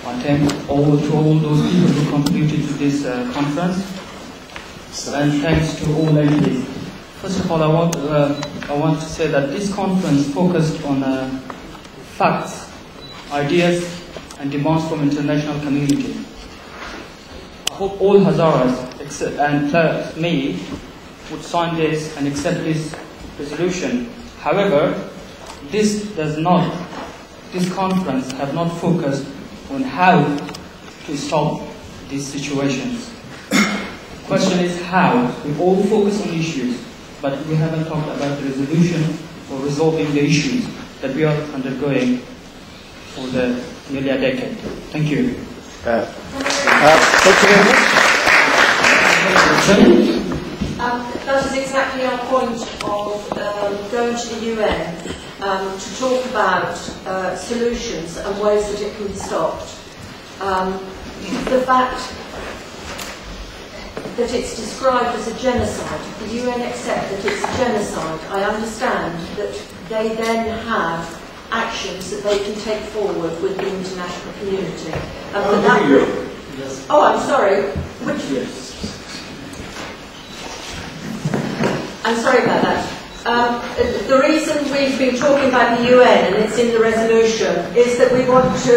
I thank all those people who contributed to this conference, and thanks to all MPs. First of all, I want to say that this conference focused on facts, ideas, and demands from international community. I hope all Hazaras and me would sign this and accept this resolution. However, this conference have not focused on how to stop these situations. The question is how. We all focus on issues, but we haven't talked about the resolution or resolving the issues that we are undergoing for the nearly a decade. Thank you. That is exactly our point of going to the UN to talk about solutions and ways that it can be stopped. The fact that it's described as a genocide, the UN accept that it's a genocide. I understand that they then have actions that they can take forward with the international community. Oh, I'm sorry. I'm sorry about that. The reason we've been talking about the UN, and it's in the resolution, is that we want to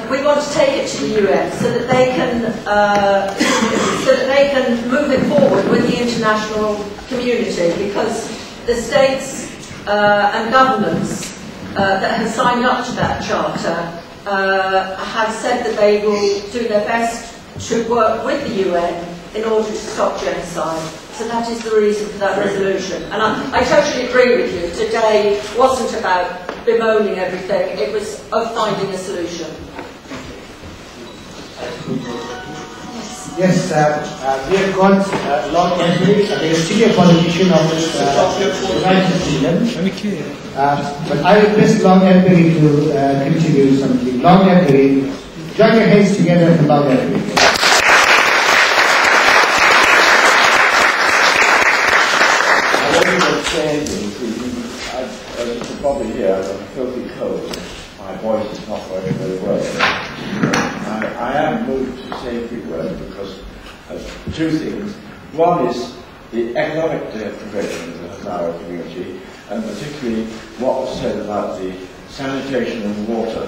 we want to take it to the UN so that they can move it forward with the international community, because the states and governments that have signed up to that charter have said that they will do their best to work with the UN in order to stop genocide. So that is the reason for that resolution. And I totally agree with you. Today wasn't about bemoaning everything, it was of finding a solution. Yes, we have got Lord Adbury, a senior politician of the United Kingdom. But I request Lord Adbury to continue something. Lord Adbury, join your hands together for Lord Adbury. As you can probably hear, I'm filthy cold. My voice is not working very well. I am moved to say a few words because of two things. One is the economic deprivation of the Hazara community, and particularly what was said about the sanitation and water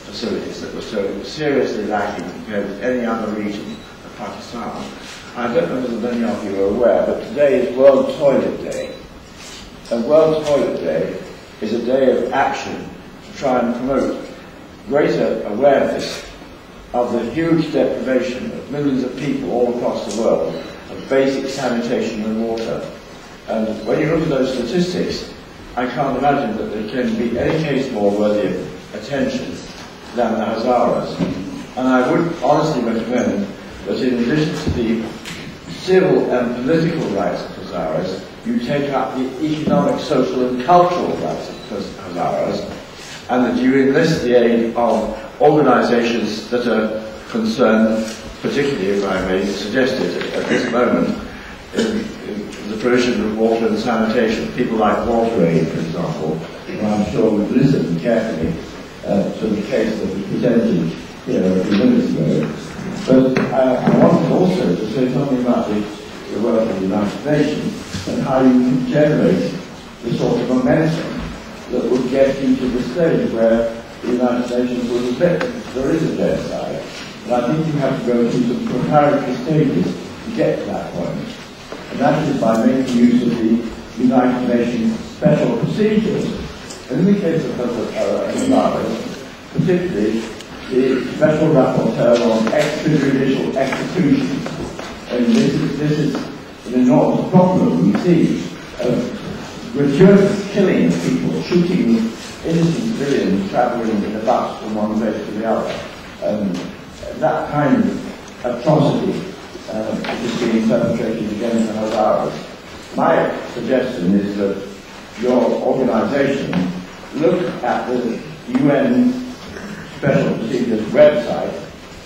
facilities that were so seriously lacking compared with any other region of Pakistan. I don't know whether many of you are aware, but today is World Toilet Day. And World Toilet Day is a day of action to try and promote greater awareness of the huge deprivation of millions of people all across the world of basic sanitation and water. And when you look at those statistics, I can't imagine that there can be any case more worthy of attention than the Hazaras. And I would honestly recommend that in addition to the civil and political rights of Hazaras, you take up the economic, social and cultural rights of Hazaras, and that you enlist the aid of organisations that are concerned, particularly, if I may suggest it at this moment, in the provision of water and sanitation. People like WaterAid, for example, who I'm sure would listen carefully to the case that was presented here a few minutes ago. But I wanted also to say something about the work of the United Nations and how you can generate the sort of momentum that would get you to the stage where the United Nations would admit there is a genocide. And I think you have to go through some preparatory stages to get to that point. And that is by making use of the United Nations special procedures. And in the case of Hazaras, particularly the special rapporteur on extrajudicial execution. And this is an enormous problem we see of gratuitous killing of people, shooting innocent civilians travelling in a bus from one place to the other. That kind of atrocity is being perpetrated against the Hazaras. My suggestion is that your organisation look at the UN Special Procedures website,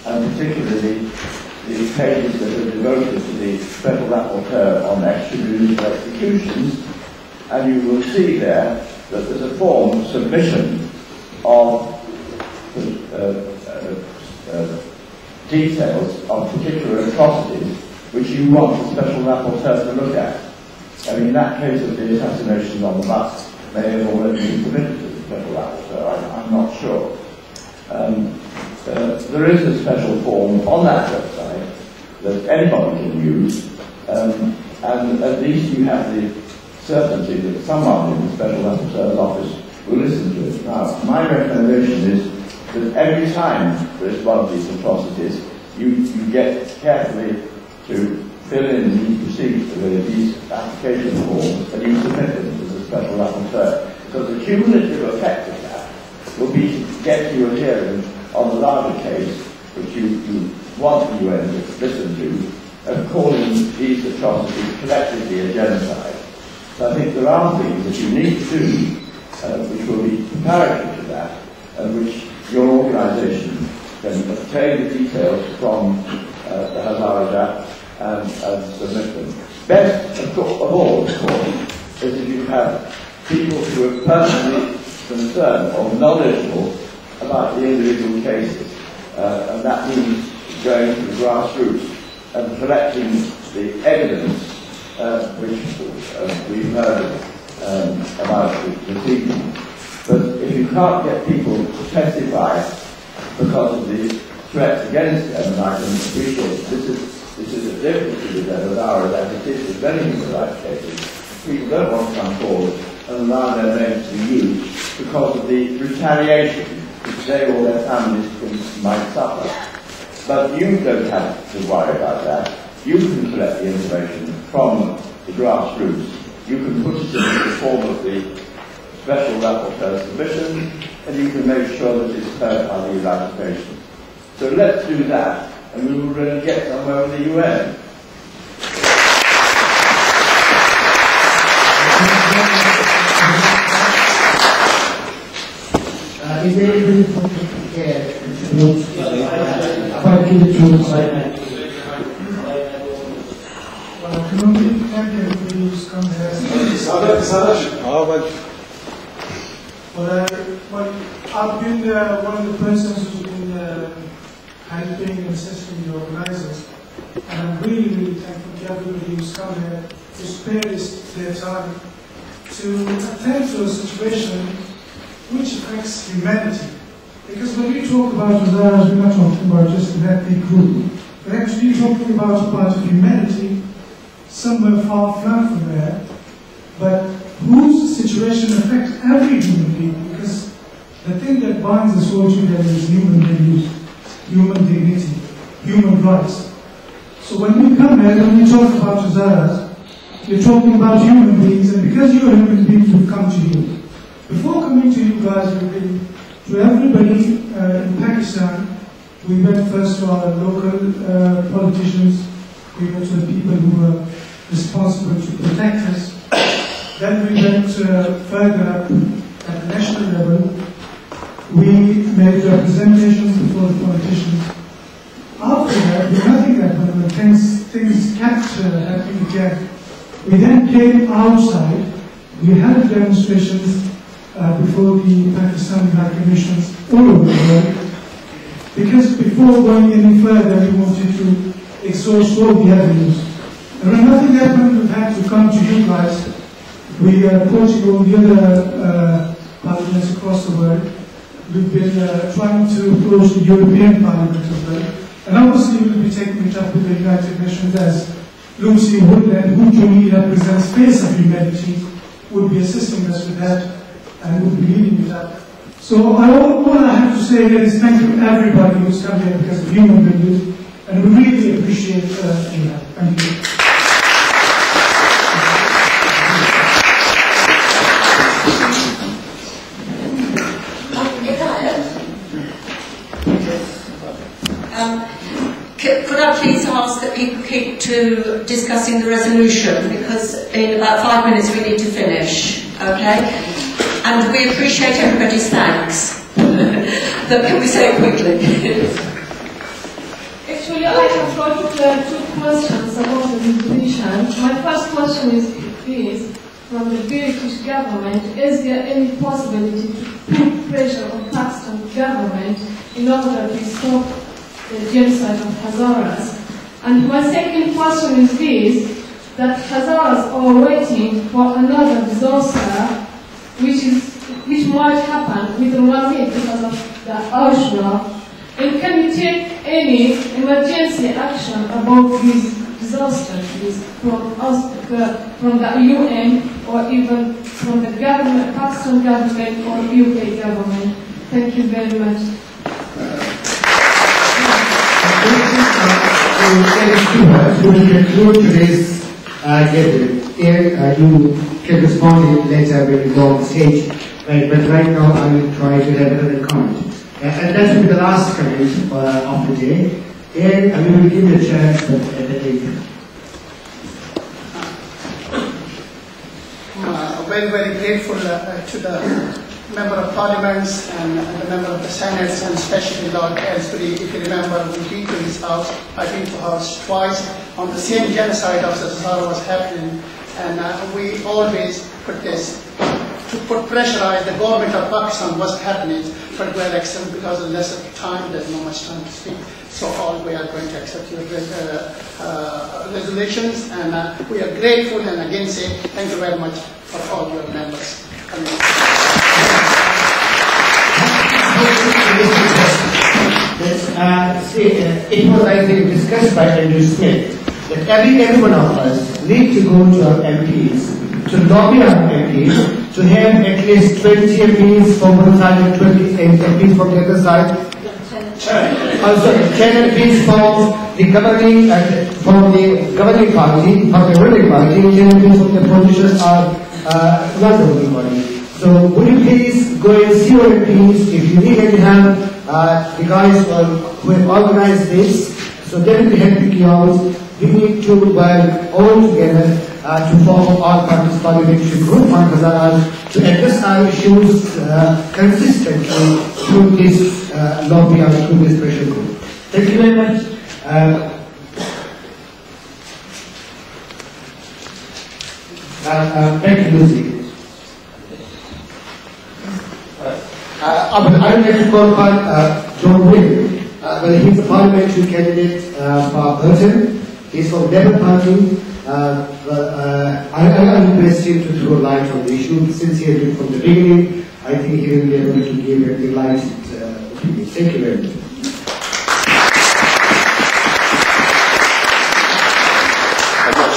and particularly the pages that are devoted to the Special Rapporteur on extrajudicial executions, and you will see there that there's a form of submission of details of particular atrocities which you want the Special Rapporteur to look at. And in that case of the assassinations on the bus, may have already been submitted to the Special Rapporteur, I'm not sure. There is a special form on that website that anybody can use, and at least you have the certainty that someone in the Special Rapporteur's office will listen to it. Now, my recommendation is that every time there is one of these atrocities, you get carefully to fill in these procedures, these application forms, and you submit them to the Special Rapporteur. Because the cumulative effect of that will be to get you a hearing on the larger case, which you want the UN to listen to, of calling these atrocities collectively a genocide. So I think there are things that you need to do, which will be preparatory to that, and which your organisation can obtain the details from the Hazaras and submit them. Best of all, of course, is if you have people who are personally concerned or knowledgeable about the individual cases, and that means going to the grassroots and collecting the evidence which we've heard about this evening. But if you can't get people to testify because of the threats against them, and I can appreciate this is a difficulty with Hazaras as it is with many human rights cases. People don't want to come forward and allow their names to be used because of the retaliation which they or their families might suffer. But you don't have to worry about that. You can collect the information from the grassroots. You can put it in the form of the Special Rapporteur submission, and you can make sure that it's heard by the United Nations. So let's do that, and we will really get somewhere with the UN. Is there any I've been one of the persons who's been helping and assisting the organisers, and I'm really, really thankful to everybody who's come here to spare their time to attend to a situation which affects humanity. Because when we talk about Hazaras, we're not talking about just an ethnic group. We're actually talking about a part of humanity somewhere far flung from there, but whose situation affects every human being. Because the thing that binds us all together is human values, human dignity, human rights. So when we come here, when we talk about Hazaras, you're talking about human beings, and because you're human beings, we've come to you. Before coming to you guys, we've been to everybody in Pakistan. We went first to our local politicians, we went to the people who were responsible to protect us. Then we went further up at the national level. We made representations before the politicians. After that, when nothing happened, when things kept happening again, we then came outside. We had demonstrations before the Pakistani High Commissions all over the world, because before going any further, we wanted to exhaust all the avenues. And when nothing happened, we had to come to you guys. We approached all the other parliaments across the world. We've been trying to approach the European Parliament as well. And obviously we'll be taking it up with the United Nations, as Lucy Woodland, who to me represents Face of Humanity, would be assisting us with that and would be leading it up. So all I have to say here is thank you to everybody who's come here because of human beings, and we really appreciate that. Thank you. Could I please ask that people keep to discussing the resolution, because in about 5 minutes we need to finish, okay? And we appreciate everybody's thanks. But can we say it quickly? Actually, I have two questions about the resolution. My first question is from the British government, is there any possibility to put pressure on Pakistan government in order to stop the genocide of Hazaras? And my second question is this, that Hazaras are waiting for another disaster which might happen within 1 week because of the Ashura. And can you take any emergency action about this disaster, please, from us, from the UN, or even from the government, Pakistan government or UK government? Thank you very much. To conclude today's gathering, you can respond later when you go on stage, right? But right now I will try to have another comment. And that will be the last comment of the day. And I will give you a chance at the end. Very, very grateful to the Member of Parliaments and the Member of the Senates, and especially Lord Aylesbury. If you remember, we've been to his house. I've been to his house twice on the same genocide of Hazaras was happening, and we always put this to pressurize the government of Pakistan was happening, but we are accepting because of less of time. There's not much time to speak. So all we are going to accept your resolutions, and we are grateful, and again say thank you very much for all your members. It was, I think, discussed by Andrew Smith that every one of us need to go to our MPs, to lobby our MPs, to have at least 20 MPs from one side and 20 MPs from the other side. 10 MPs from the governing party, from the ruling party, 10 MPs from the opposition are not the ruling party. So would you please go and see your MPs if you need any help, the guys who have organized this, so they will be helping you out. We need to work all together to form all parties parliamentary group on Hazaras to address our issues consistently through this lobby and through this pressure group. Thank you very much. Thank you, Lucy. I would like to call upon John Will. He's a parliamentary candidate for Burton. He's from the Labour Party. I request him to throw light on the issue. Since he has been from the beginning, I think he will be able to give a enlightened opinion. Thank you very much.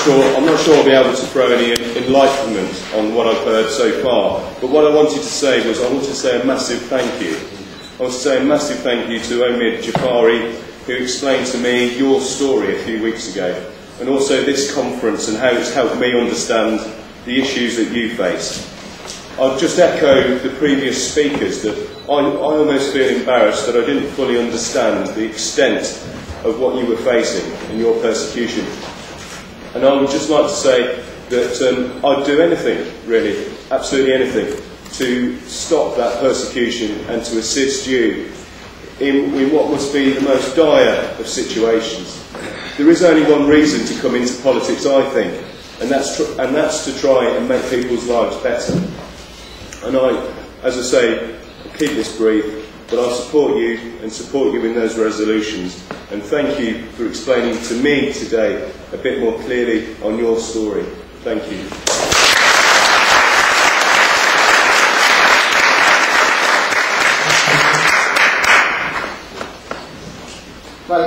I'm not sure I'll be able to throw any enlightenment on what I've heard so far, but what I wanted to say was I want to say a massive thank you. I want to say a massive thank you to Omid Jafari, who explained to me your story a few weeks ago, and also this conference and how it's helped me understand the issues that you face. I'll just echo the previous speakers that I almost feel embarrassed that I didn't fully understand the extent of what you were facing in your persecution. And I would just like to say that I'd do anything, really, absolutely anything, to stop that persecution and to assist you in what must be the most dire of situations. There is only one reason to come into politics, I think, and that's to try and make people's lives better. And I, as I say, I'll keep this brief, but I'll support you and support you in those resolutions. And thank you for explaining to me today a bit more clearly on your story. Thank you. Well,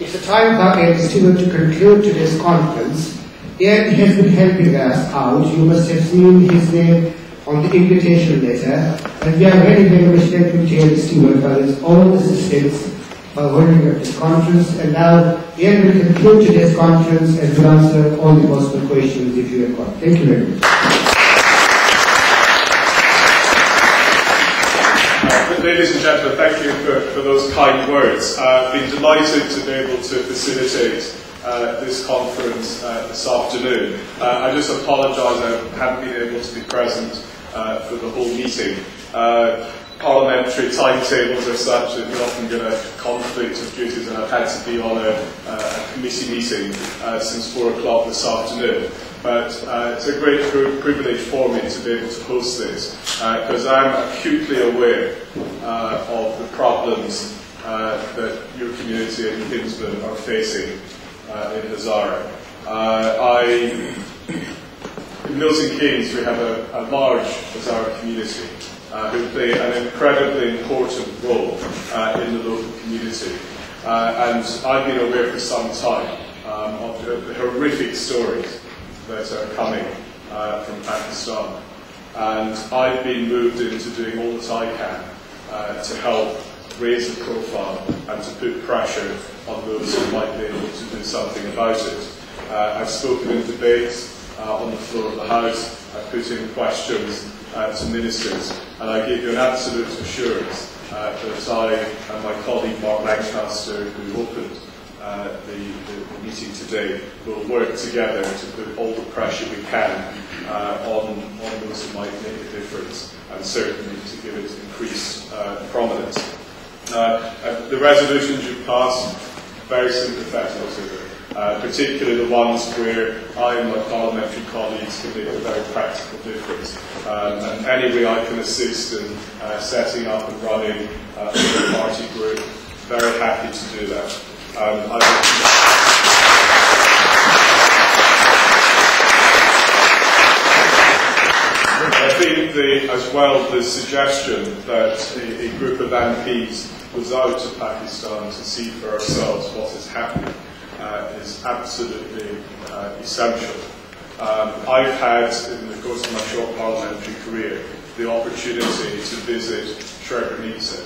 it's the time for Stewart to conclude today's conference. Ian has been helping us out. You must have seen his name on the invitation letter, and we are very, very much thankful to Ian Stewart for his own assistance for holding up this conference. And now Ian will conclude today's conference and will answer all the possible questions if you have got. Thank you very much. Ladies and gentlemen, thank you for those kind words. I've been delighted to be able to facilitate this conference this afternoon. I just apologise I haven't been able to be present for the whole meeting. Parliamentary timetables are such that you often get a conflict of duties, and I've had to be on a committee meeting since 4 o'clock this afternoon. But it's a great privilege for me to be able to host this, because I'm acutely aware of the problems that your community in Kinsman are facing in Hazara. In Milton Keynes we have a large Hazara community who play an incredibly important role in the local community. And I've been aware for some time of the horrific stories that are coming from Pakistan. And I've been moved into doing all that I can to help raise the profile and to put pressure on those who might be able to do something about it. I've spoken in debates on the floor of the House. I've put in questions to ministers, and I give you an absolute assurance that I and my colleague Mark Lancaster, who opened the meeting today, will work together to put all the pressure we can on those who might make a difference, and certainly to give it increased prominence. The resolutions you passed, very sympathetic to them, particularly the ones where I and my parliamentary colleagues can make a very practical difference. And any way I can assist in setting up and running a party group, very happy to do that. I think as well the suggestion that a group of MPs goes out to Pakistan to see for ourselves what is happening is absolutely essential. I've had, in the course of my short parliamentary career, the opportunity to visit Srebrenica,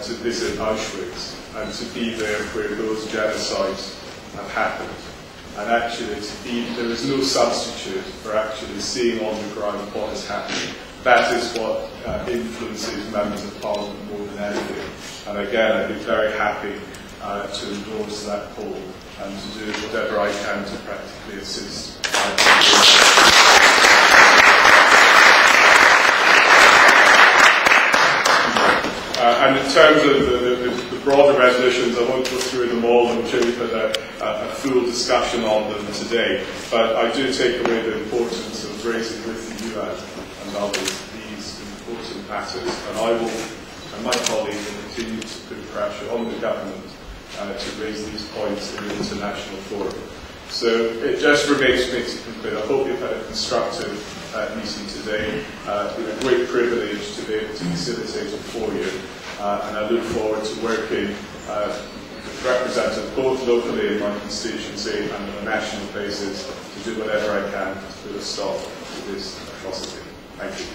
to visit Auschwitz, and to be there where those genocides have happened. And actually, there is no substitute for actually seeing on the ground what is happening. That is what influences members of Parliament more than anything. And again, I'd be very happy to endorse that poll and to do whatever I can to practically assist. And in terms of the broader resolutions, I won't go through them all. I'm sure we've had a full discussion on them today. But I do take away the importance of raising with the UN and others these important matters. And I will, and my colleague will continue to put pressure on the government to raise these points in the international forum. So it just remains for me to conclude. I hope you've had a constructive meeting today. It's been a great privilege to be able to facilitate it for you. And I look forward to working with representatives both locally in my constituency and on a national basis to do whatever I can to put a stop to this atrocity. Thank you.